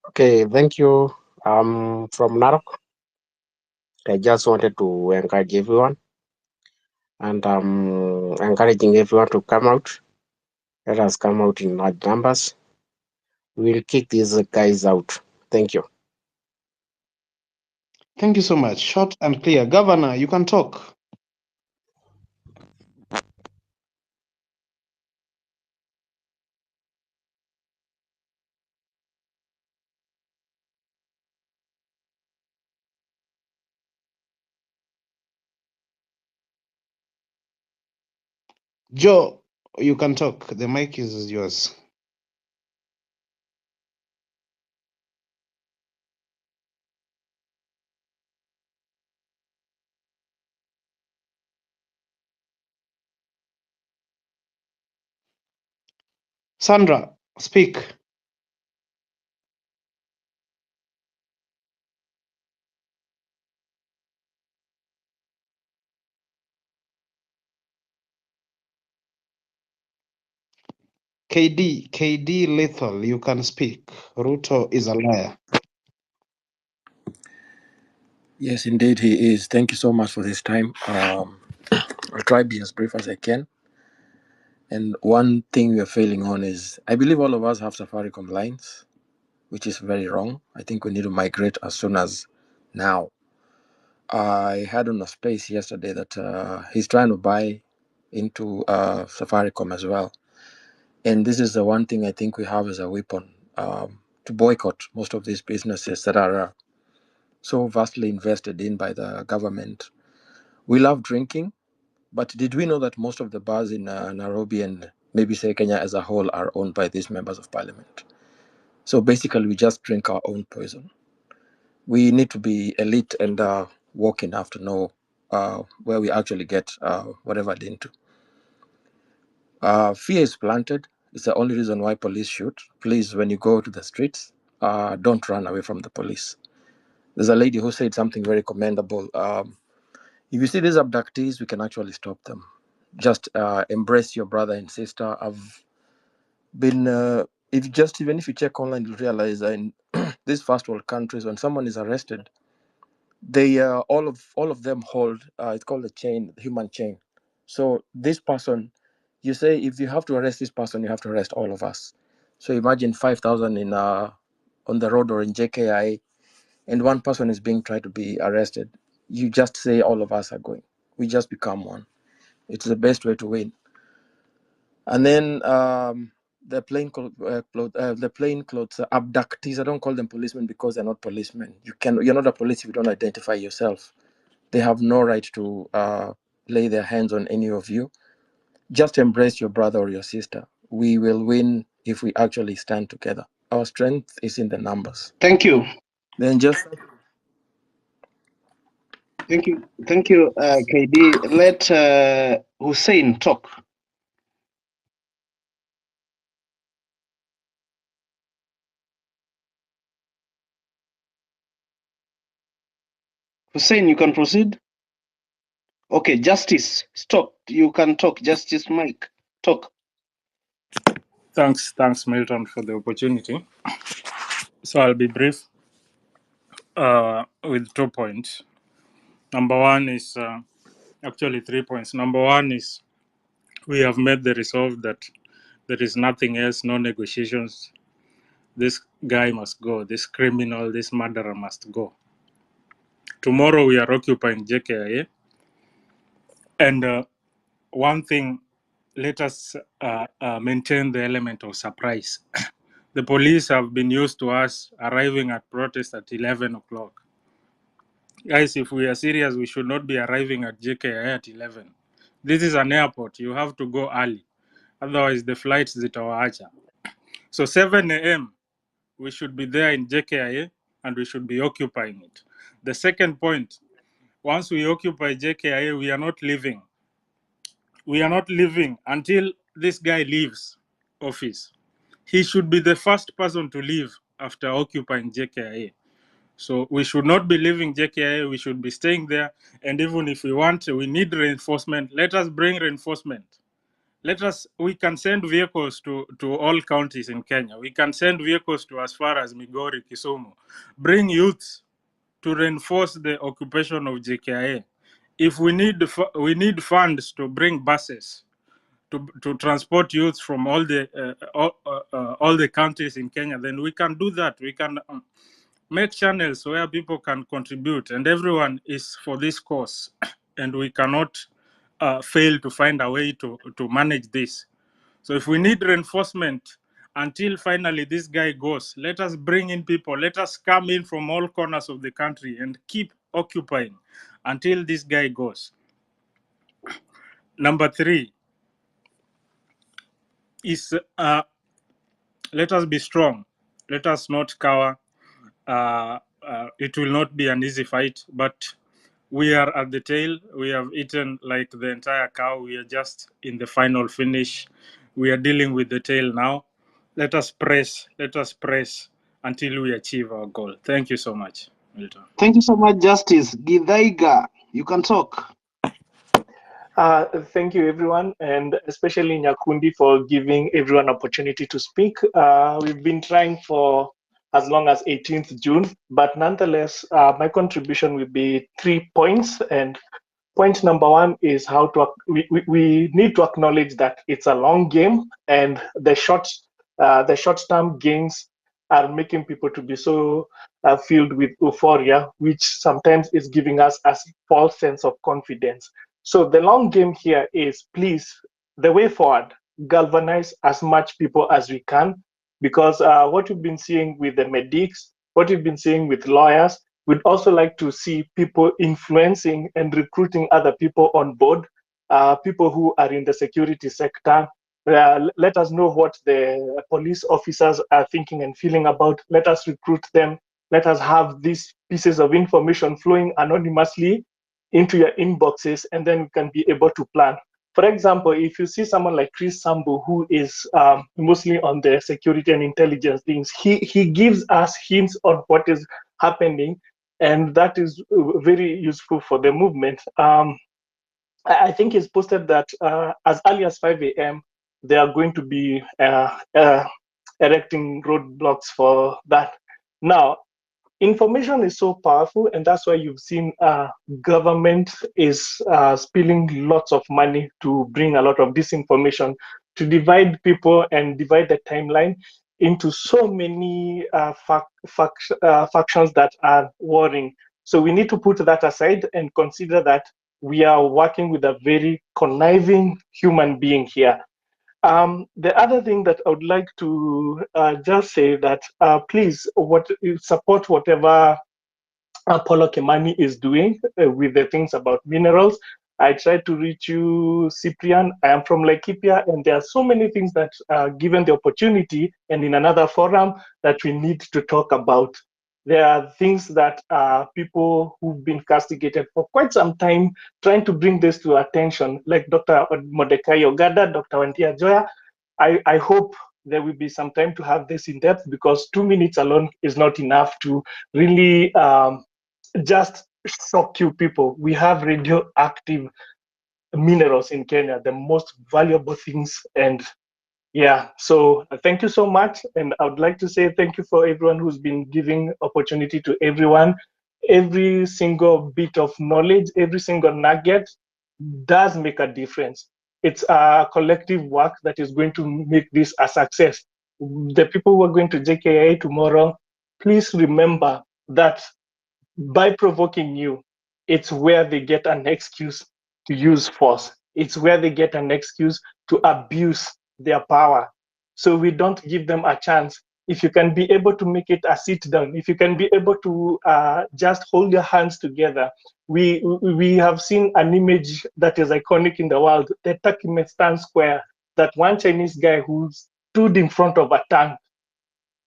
F: Okay, thank you. From Narok. I just wanted to encourage everyone and encouraging everyone to come out. Let us come out in large numbers. We'll kick these guys out. Thank you.
A: Thank you so much. Short and clear. Governor, you can talk. Joe, you can talk. The mic is yours. Sandra, speak. KD Lethal, you can speak. Ruto is a liar.
G: Yes, indeed, he is. Thank you so much for this time. I'll try to be as brief as I can. And one thing we are failing on is I believe all of us have Safaricom lines, which is very wrong. I think we need to migrate as soon as now. I had on a space yesterday that he's trying to buy into Safaricom as well. And this is the one thing I think we have as a weapon to boycott most of these businesses that are so vastly invested in by the government. We love drinking, but did we know that most of the bars in Nairobi and maybe say Kenya as a whole are owned by these members of parliament? So basically, we just drink our own poison. We need to be elite and woke enough to know where we actually get whatever they're into. Fear is planted. It's the only reason why police shoot. Please, when you go to the streets, don't run away from the police. There's a lady who said something very commendable. If you see these abductees, we can actually stop them. Just embrace your brother and sister. I've been, even if you check online, you'll realize that in these first world countries, when someone is arrested, they all of them hold. It's called the chain, the human chain. So this person, you say if you have to arrest this person, you have to arrest all of us. So imagine 5,000 in on the road or in JKIA, and one person is being tried to be arrested. You just say all of us are going. We just become one. It's the best way to win. And then the plainclothes abductees. I don't call them policemen because they're not policemen. You're not a police if you don't identify yourself. They have no right to lay their hands on any of you. Just embrace your brother or your sister. We will win if we actually stand together. Our strength is in the numbers.
A: Thank you.
G: Then just
A: Thank you, KD. Let Hussein talk. Hussein, you can proceed. Okay, Justice, stop. You can talk. Justice Mike, talk.
Q: Thanks, Milton, for the opportunity. So I'll be brief with 2 points. Number one is actually 3 points. Number one is we have made the resolve that there is nothing else, no negotiations. This guy must go. This criminal, this murderer must go. Tomorrow we are occupying JKIA. And one thing, let us maintain the element of surprise. The police have been used to us arriving at protest at 11 o'clock. Guys, if we are serious, we should not be arriving at JKIA at 11. This is an airport. You have to go early. Otherwise, the flights zitawaacha. So 7 a.m., we should be there in JKIA and we should be occupying it. The second point, once we occupy JKIA, we are not leaving. We are not leaving until this guy leaves office. He should be the first person to leave after occupying JKIA. So we should not be leaving JKIA. We should be staying there. And even if we need reinforcement, let us bring reinforcement. We can send vehicles to all counties in Kenya. We can send vehicles to as far as Migori, Kisumu. Bring youths to reinforce the occupation of JKIA. If we need funds to bring buses to transport youths from all the counties in Kenya, then we can do that. We can make channels where people can contribute, and everyone is for this cause, and we cannot fail to find a way to manage this. So if we need reinforcement until finally this guy goes, let us bring in people. Let us come in from all corners of the country and keep occupying until this guy goes. Number 3 is let us be strong. Let us not cower. It will not be an easy fight, but we are at the tail. We have eaten like the entire cow. We are just in the final finish. We are dealing with the tail now. Let us press until we achieve our goal. Thank you so much, Milton.
A: Thank you so much, Justice. Githaiga, you can talk.
H: Thank you, everyone, and especially Nyakundi for giving everyone opportunity to speak. We've been trying for as long as 18th June, but nonetheless, my contribution will be 3 points. And point number 1 is how to we need to acknowledge that it's a long game, and the short-term gains are making people to be so filled with euphoria, which sometimes is giving us a false sense of confidence. So the long game here is, please, the way forward, galvanize as much people as we can, because what we've been seeing with the medics, what we've been seeing with lawyers, we'd also like to see people influencing and recruiting other people on board, people who are in the security sector. Let us know what the police officers are thinking and feeling about. Let us recruit them. Let us have these pieces of information flowing anonymously into your inboxes, and then we can be able to plan. For example, if you see someone like Chris Sambu, who is mostly on the security and intelligence things, he gives us hints on what is happening, and that is very useful for the movement. I think he's posted that as early as 5 a.m., they are going to be erecting roadblocks for that. Now, information is so powerful, and that's why you've seen government is spilling lots of money to bring a lot of disinformation, to divide people and divide the timeline into so many factions that are warring. So we need to put that aside and consider that we are working with a very conniving human being here. The other thing that I would like to just say that please support whatever Paulo Kimani is doing with the things about minerals. I tried to reach you, Cyprian. I am from Laikipia, and there are so many things that given the opportunity and in another forum that we need to talk about. There are things that people who've been castigated for quite some time trying to bring this to attention, like Dr. Mordecai Ogada, Dr. Wantia Joya. I hope there will be some time to have this in depth, because 2 minutes alone is not enough to really just shock you people. We have radioactive minerals in Kenya, the most valuable things. And yeah, so thank you so much. And I would like to say thank you for everyone who's been giving opportunity to everyone. Every single bit of knowledge, every single nugget does make a difference. It's a collective work that is going to make this a success. The people who are going to JKIA tomorrow, please remember that by provoking you, it's where they get an excuse to use force. It's where they get an excuse to abuse their power. So we don't give them a chance. If you can be able to make it a sit down, if you can be able to just hold your hands together, we have seen an image that is iconic in the world, the Turkmenistan Square, that one Chinese guy who stood in front of a tank,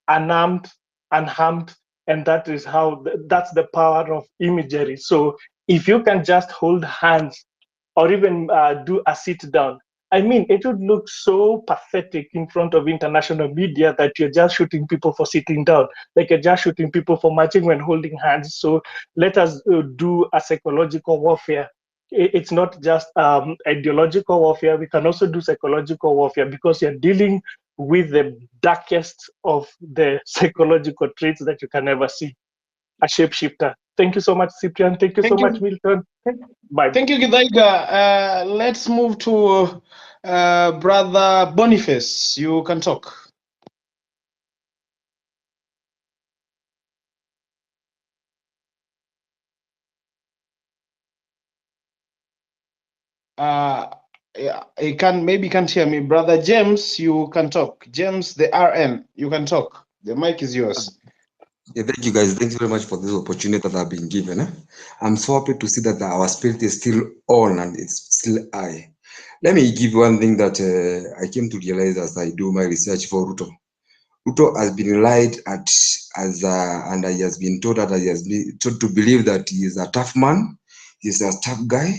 H: unarmed, unharmed, and that is how that's the power of imagery. So if you can just hold hands or even do a sit down, I mean, it would look so pathetic in front of international media that you're just shooting people for sitting down, like you're just shooting people for marching when holding hands. So let us do a psychological warfare. It's not just ideological warfare. We can also do psychological warfare, because you're dealing with the darkest of the psychological traits that you can ever see. A shapeshifter. Thank you so much, Cyprian. Thank you so much, Milton. Bye.
A: Thank you, Githaiga. Let's move to Brother Boniface. You can talk. Yeah, you can't hear me. Brother James, you can talk. James, the RN, you can talk. The mic is yours.
I: Yeah, thank you guys. Thanks very much for this opportunity that I've been given. I'm so happy to see that our spirit is still on and it's still high. Let me give one thing that I came to realize as I do my research for Ruto. Ruto has been lied at and he has been told that he has been told to believe that he is a tough man, he's a tough guy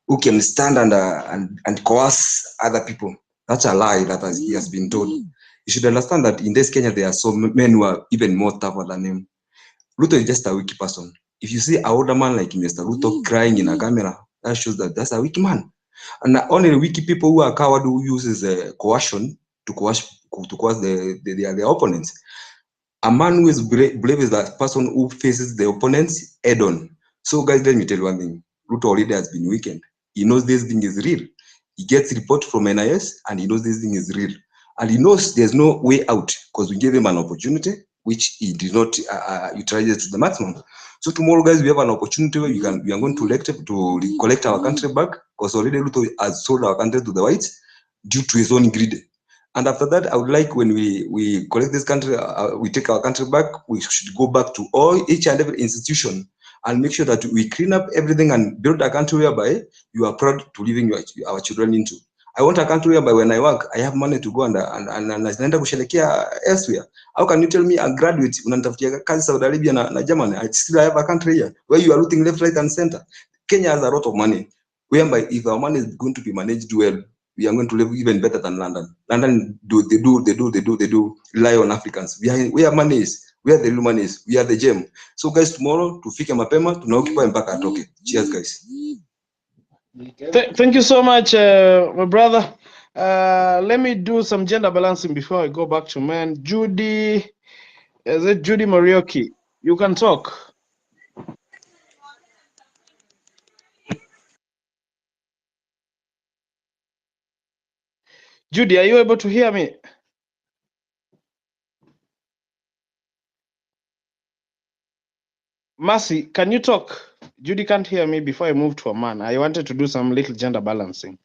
I: who can stand and coerce other people. That's a lie that he has been told. You should understand that in this Kenya, there are so men who are even more tougher than him. Ruto is just a weak person. If you see an older man like Mr. Ruto crying in a camera, that shows that that's a weak man. And only weak people who are coward who uses coercion to coerce their opponents. A man who is brave is that person who faces the opponents head on. So guys, let me tell you one thing. Ruto already has been weakened. He knows this thing is real. He gets report from NIS and he knows this thing is real. And he knows there's no way out because we gave him an opportunity which he did not utilize it to the maximum. So tomorrow, guys, we have an opportunity where we are going to collect our country back, because already Ruto has sold our country to the whites due to his own greed. And after that, I would like, when we collect this country, we take our country back, we should go back to each and every institution and make sure that we clean up everything and build a country whereby you are proud to leaving our children into. I want a country whereby when I work, I have money to go and naenda kusherekea elsewhere. How can you tell me a graduate unanitafutia kazi Saudi Arabia na Germany? I still have a country here where you are looting left, right, and center. Kenya has a lot of money, whereby if our money is going to be managed well, we are going to live even better than London. London they rely on Africans. We are money is. We are the real money is. We are the gem. So guys, tomorrow tufike mapema, tunaokipa mpaka atoke. Cheers guys.
A: Thank you so much, my brother. Let me do some gender balancing before I go back to men. Judy, is it Judy Morioki? You can talk. Judy, are you able to hear me? Mercy, can you talk? Judy can't hear me before I move to a man. I wanted to do some little gender balancing.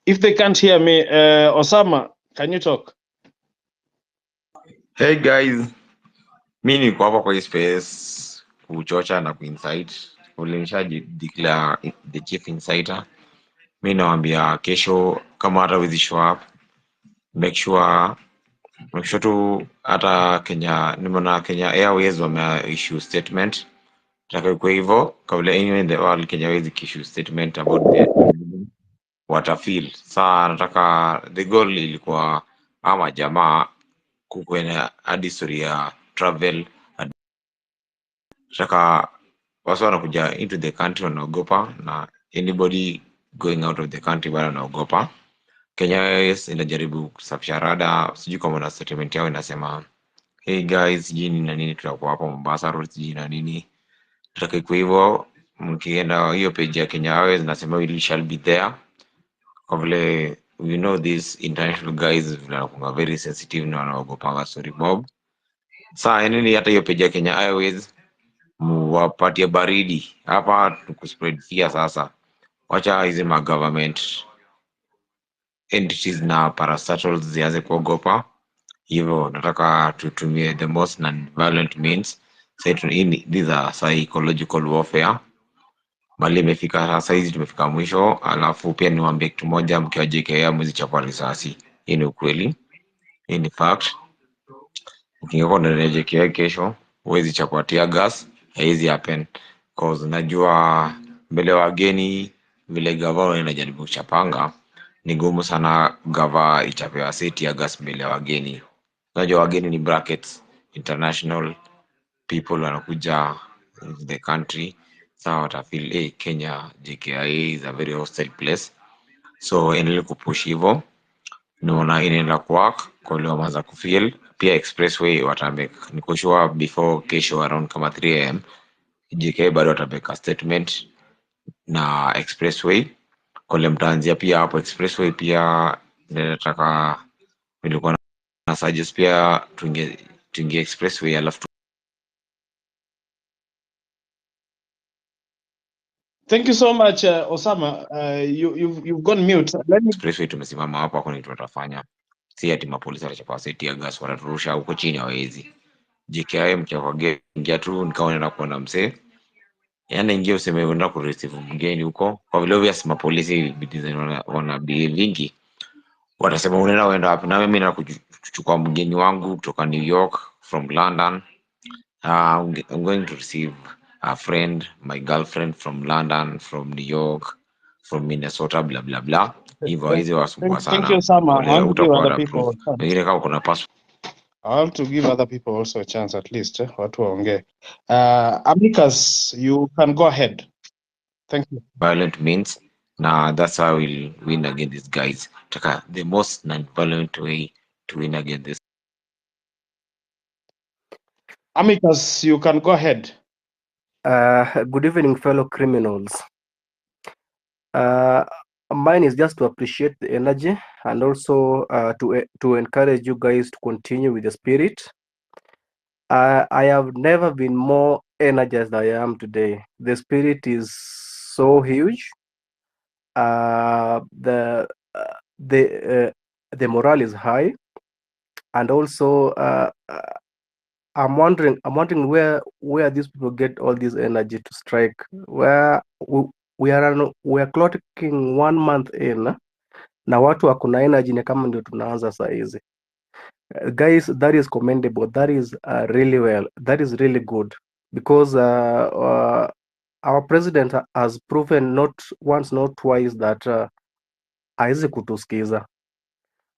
A: If they can't hear me, Osama, can you talk?
J: Hey guys, mi niko hapa kwa hii space kuchocha na kuinsight. Ulinisha declare the chief insider. Mi nawambia kesho kama hata wezi show up, make sure tu hata Kenya, nimeona Kenya Airways wame issue statement. Taka kwa hivyo kabla anywhere in the world Kenya wezi issue statement about the what I feel. Saa nataka the goal ilikuwa ama jamaa kukuwe na hadi story ya travel. Nataka wasa wanakuja into the country wanaogopa, na anybody going out of the country bado wanaogopa. Kenya Airways inajaribu kusafisha rada, sijui kama na statement yao inasema hey guys, jini na nini, tutakuwa hapa Mombasa road, jini na nini. Nataka ikuwe hivyo, mkienda hiyo page ya Kenya Airways nasema we shall be there. Kwa vile we know these international guys wanakuwa very sensitive na wanaogopanga story mob. Saa nini hata hiyo page ya Kenya Airways muwapatie baridi hapa tukuspread fear. Sasa wacha hizi ma government entities na parastatals zianze kuogopa hivyo. Nataka tutumie the most non-violent means. These are psychological warfare. Mali imefika sasa, hizi tumefika mwisho. Alafu pia niwaambie kitu moja, mkiwa JKIA mwezi chapa risasi. Hii ni ukweli, hii ni fact. Ukingekuwa ndani ya JKIA kesho huwezi chapa tear gas, haizi happen cause najua mbele wageni vile gava inajaribu kuchapanga ni gumu sana gava ichapewa seti ya gas mbele wageni. Unajua wageni ni brackets international people wanakuja in the country. Sawa, watafeel hey, Kenya JKIA is a very hostile place, so endelee kupush hivyo. Naona inaenda kuwork kwa leo, maza kufeel pia expressway watamake, niko sure before kesho around kama 3 am JKIA bado watamake statement na expressway kole mtaanzia pia hapo expressway. Pia nataka nilikuwa na suggest pia tuingie expressway alafu
A: Thank you so much, Osama. You've gone mute. Let me...
J: expressway tumesimama hapo, hakuna kitu tutafanya. Si ati mapolisi watachapa seti ya gas wataturusha huko chini, hawezi. JKIA mkiingia tu nikawa naenda kuona msee, yaani ingia useme unaenda kureceive mgeni huko, kwa vile obvious mapolisi wana behave vingi, watasema unaenda wapi? Na mimi naenda kuchukua mgeni wangu kutoka New York from London. I'm going to receive a friend, my girlfriend from London, from New York, from Minnesota, blah blah blah. Hivyo hizi wasumbua
A: Thank you,
J: sana.
A: Osama. I
J: Ole
A: want to give
J: utakuwa
A: other
J: na
A: people
J: proof.
A: a chance.
J: Wengine kama kuna passport.
A: I want to give other people also a chance at least. Watu waongee. Amicus, you can go ahead. Thank you.
J: Violent means. Nah, that's how we'll win against these guys. Taka the most non-violent way to win against this.
A: Amicus, you can go ahead.
K: Good evening, fellow criminals. mine is just to appreciate the energy and also to encourage you guys to continue with the spirit. I have never been more energized than I am today. The spirit is so huge. The morale is high, and also I'm wondering where these people get all this energy to strike. Where we are clocking 1 month in, na watu wako na energy ni kama ndio tunaanza saa hizi. Guys, that is commendable. That is really well. That is really good because our president has proven not once, not twice that hawezi kutusikiza,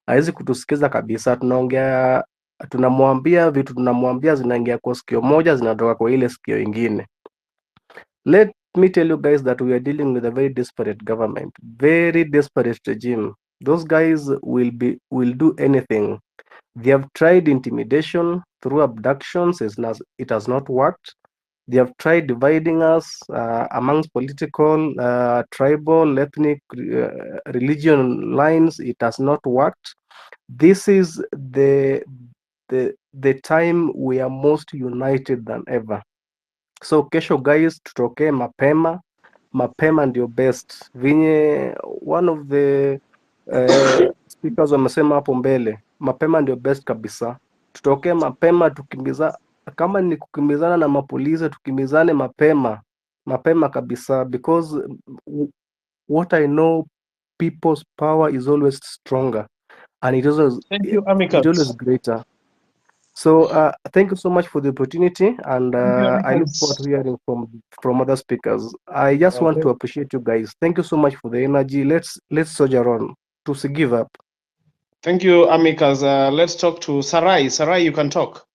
K: hawezi kutusikiza kabisa. Tunaongea, tunamwambia vitu, tunamwambia zinaingia kwa sikio moja, zinatoka kwa ile sikio ingine. Let me tell you guys that we are dealing with a very desperate government, very desperate regime. Those guys will do anything. They have tried intimidation through abductions. It has not worked. They have tried dividing us amongst political, tribal, ethnic, religion lines. It has not worked. This is the time we are most united than ever. So kesho guys, tutokee mapema. Mapema ndio best. Vinye one of the speakers wamesema hapo mbele, mapema ndio best kabisa. Tutokee mapema, tukimbiza, kama ni kukimbizana na mapolisi, tukimbizane mapema kabisa, because what I know, people's power is always stronger and it always greater. So thank you so much for the opportunity, and I look forward to hearing from other speakers. I just want to appreciate you guys. Thank you so much for the energy. Let's soldier on, to give up.
A: Thank you, Amicus. Let's talk to Sarai. Sarai, you can talk.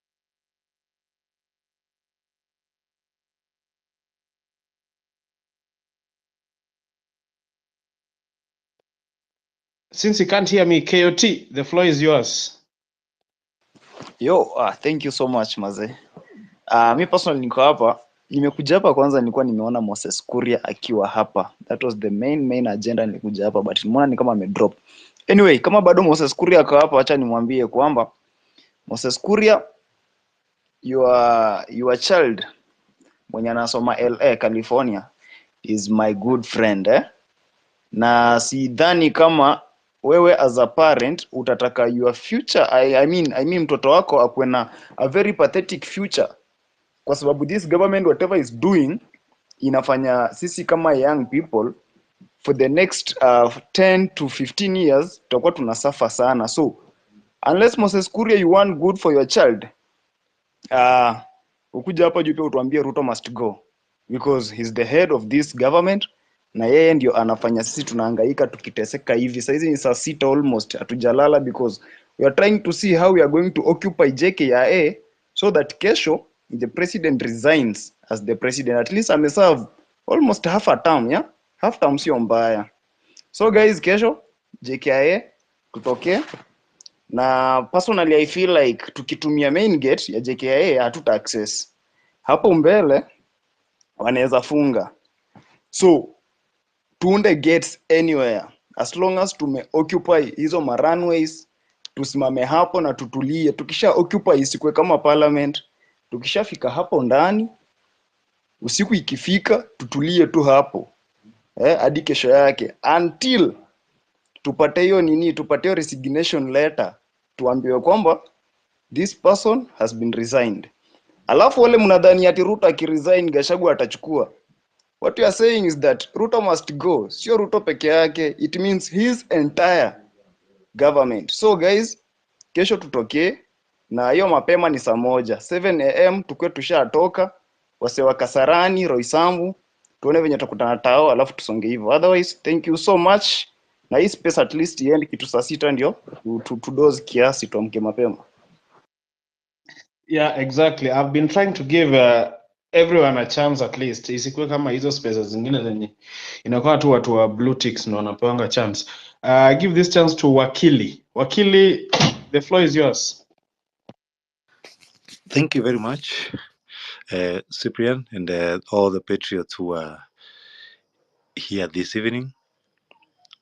A: Since you can't hear me, KOT, the floor is yours.
L: Yo, thank you so much maze. Mi personally niko hapa, nimekuja hapa kwanza, nilikuwa nimeona Moses Kuria akiwa hapa. That was the main agenda nilikuja hapa, but nimeona ni kama amedrop. Anyway, kama bado Moses Kuria ako hapa, acha nimwambie kwamba Moses Kuria, your child mwenye anasoma LA California is my good friend na sidhani kama wewe as a parent utataka your future, I mean mtoto wako akuwe na a very pathetic future, kwa sababu this government whatever is doing inafanya sisi kama young people for the next 10 to 15 years tutakuwa tunasuffer sana. So unless Moses Kuria you want good for your child, ukuja hapa juu pia utuambie Ruto must go, because he's the head of this government na yeye ndio anafanya sisi tunahangaika tukiteseka hivi. Sasa hizi ni saa 6 almost, hatujalala because we are trying to see how we are going to occupy JKIA so that kesho the president resigns as the president. At least ameserve almost half a term, yeah? Half term sio mbaya. So guys, kesho JKIA tutokee, na personally I feel like tukitumia main gate ya JKIA hatuta access. Hapo mbele wanaweza funga. So tuunde gates anywhere as long as tume occupy hizo runways, tusimame hapo na tutulie. Tukisha occupy isikwe kama parliament, tukishafika hapo ndani usiku ikifika tutulie tu hapo hadi kesho yake, until tupate hiyo tupate hiyo resignation letter, tuambiwe kwamba this person has been resigned. Alafu wale mnadhani ati Ruto akiresign Gachagua atachukua. What you are saying is that Ruto must go. Sio Ruto peke yake, it means his entire government. So guys, kesho tutokee, na hiyo mapema ni saa 7 am tukue tushatoka, wase wa Kasarani, Roysambu, tuone venye tutakutana tao, alafu tusonge hivyo. Otherwise, thank you so much. Na hii space at least iende kitu saa 6 ndio tudoze kiasi tuamke mapema.
A: Yeah, exactly. I've been trying to give everyone a chance at least. Isikuwe kama hizo spaces zingine zenye inakuwa tu watu wa blue ticks ndio wanapewa chance. Give this chance to Wakili. Wakili, the floor is yours.
M: Thank you very much, Cyprian, and all the patriots who are here this evening.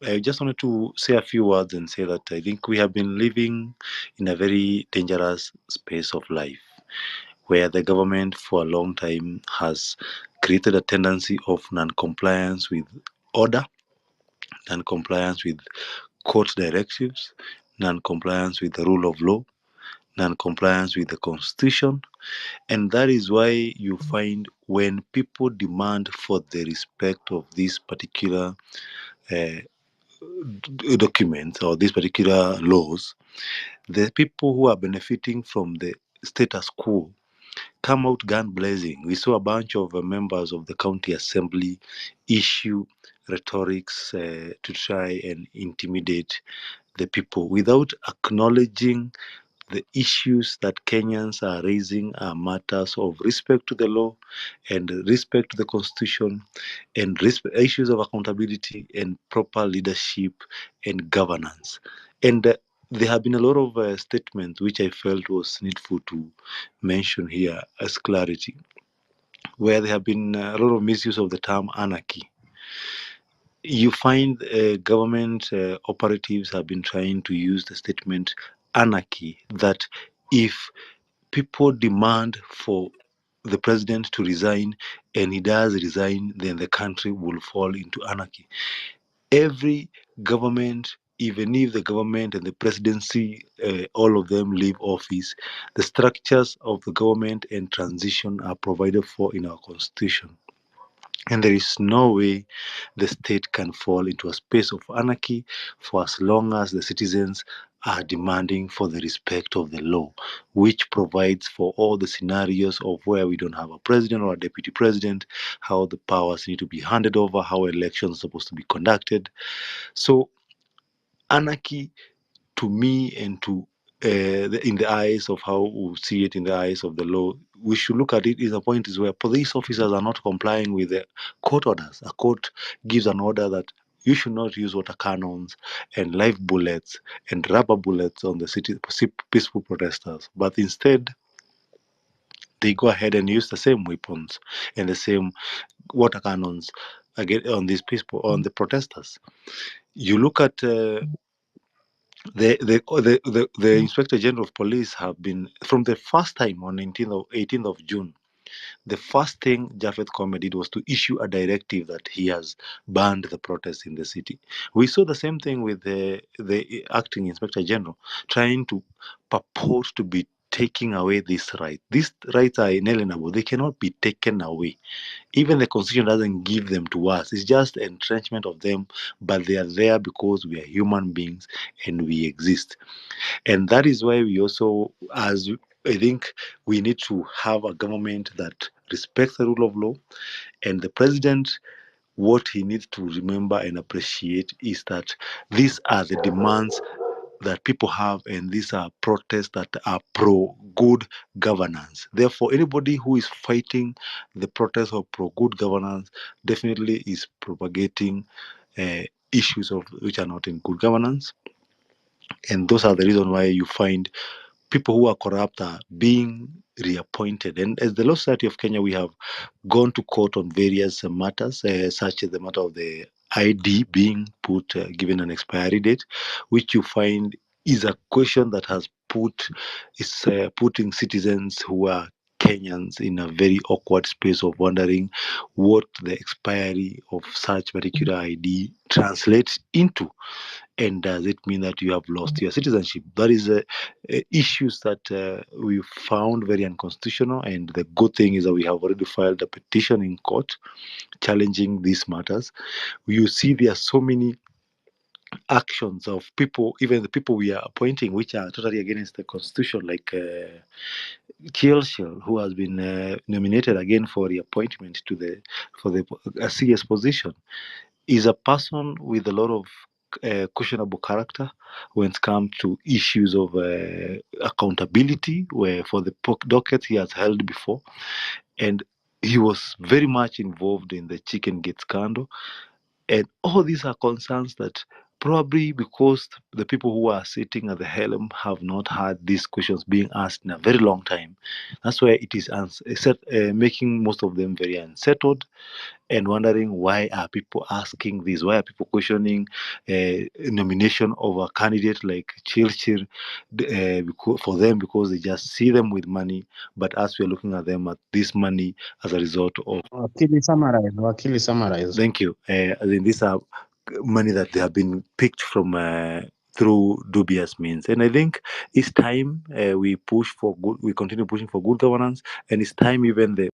M: I just wanted to say a few words and say that I think we have been living in a very dangerous space of life where the government for a long time has created a tendency of non-compliance with order, non-compliance with court directives, non-compliance with the rule of law, non-compliance with the constitution. And that is why you find when people demand for the respect of these particular documents or these particular laws, the people who are benefiting from the status quo come out gun blazing. We saw a bunch of members of the county assembly issue rhetorics to try and intimidate the people without acknowledging the issues that Kenyans are raising are matters of respect to the law and respect to the constitution and issues of accountability and proper leadership and governance. And there have been a lot of statements which I felt was needful to mention here as clarity, where there have been a lot of misuse of the term anarchy. You find government operatives have been trying to use the statement anarchy, that if people demand for the president to resign and he does resign, then the country will fall into anarchy. Every government, even if the government and the presidency, all of them leave office, the structures of the government and transition are provided for in our constitution. And there is no way the state can fall into a space of anarchy for as long as the citizens are demanding for the respect of the law, which provides for all the scenarios of where we don't have a president or a deputy president, how the powers need to be handed over, how elections are supposed to be conducted. So anarchy, to me and to in the eyes of how we see it in the eyes of the law, we should look at it. Is a point is where police officers are not complying with the court orders. A court gives an order that you should not use water cannons and live bullets and rubber bullets on the peaceful protesters, but instead they go ahead and use the same weapons and the same water cannons again on these people, on the protesters. You look at the Inspector General of Police have been, from the first time on 18th of June, the first thing Japhet Koome did was to issue a directive that he has banned the protests in the city. We saw the same thing with the acting Inspector General trying to purport to be taking away this right. These rights are inalienable. They cannot be taken away. Even the constitution doesn't give them to us. It's just entrenchment of them, but they are there because we are human beings and we exist. And that is why we also, as I think, we need to have a government that respects the rule of law. And the president, what he needs to remember and appreciate is that these are the demands that people have, and these are protests that are pro good governance. Therefore, anybody who is fighting the protest of pro good governance definitely is propagating issues of which are not in good governance. And those are the reasons why you find people who are corrupt are being reappointed. And as the Law Society of Kenya, we have gone to court on various matters, such as the matter of the ID being put, given an expiry date, which you find is a question that has putting citizens who are Kenyans in a very awkward space of wondering what the expiry of such particular ID translates into. And does it mean that you have lost your citizenship? That is issues that we found very unconstitutional. And the good thing is that we have already filed a petition in court challenging these matters. You see, there are so many actions of people, even the people we are appointing, which are totally against the constitution, like Chilshel, who has been nominated again for reappointment to a CS position, is a person with a lot of questionable character when it comes to issues of accountability, where for the docket he has held before, and he was very much involved in the chicken gate scandal. And all these are concerns that Probably because the people who are sitting at the helm have not had these questions being asked in a very long time. That's why it is making most of them very unsettled and wondering, why are people asking this? Why are people questioning nomination of a candidate like Chilchir for them, because they just see them with money, but as we're looking at them at this money as a result of.
F: Wakili summarize.
M: Thank you. These are money that they have been picked from through dubious means, and I think it's time we continue pushing for good governance, and it's time even the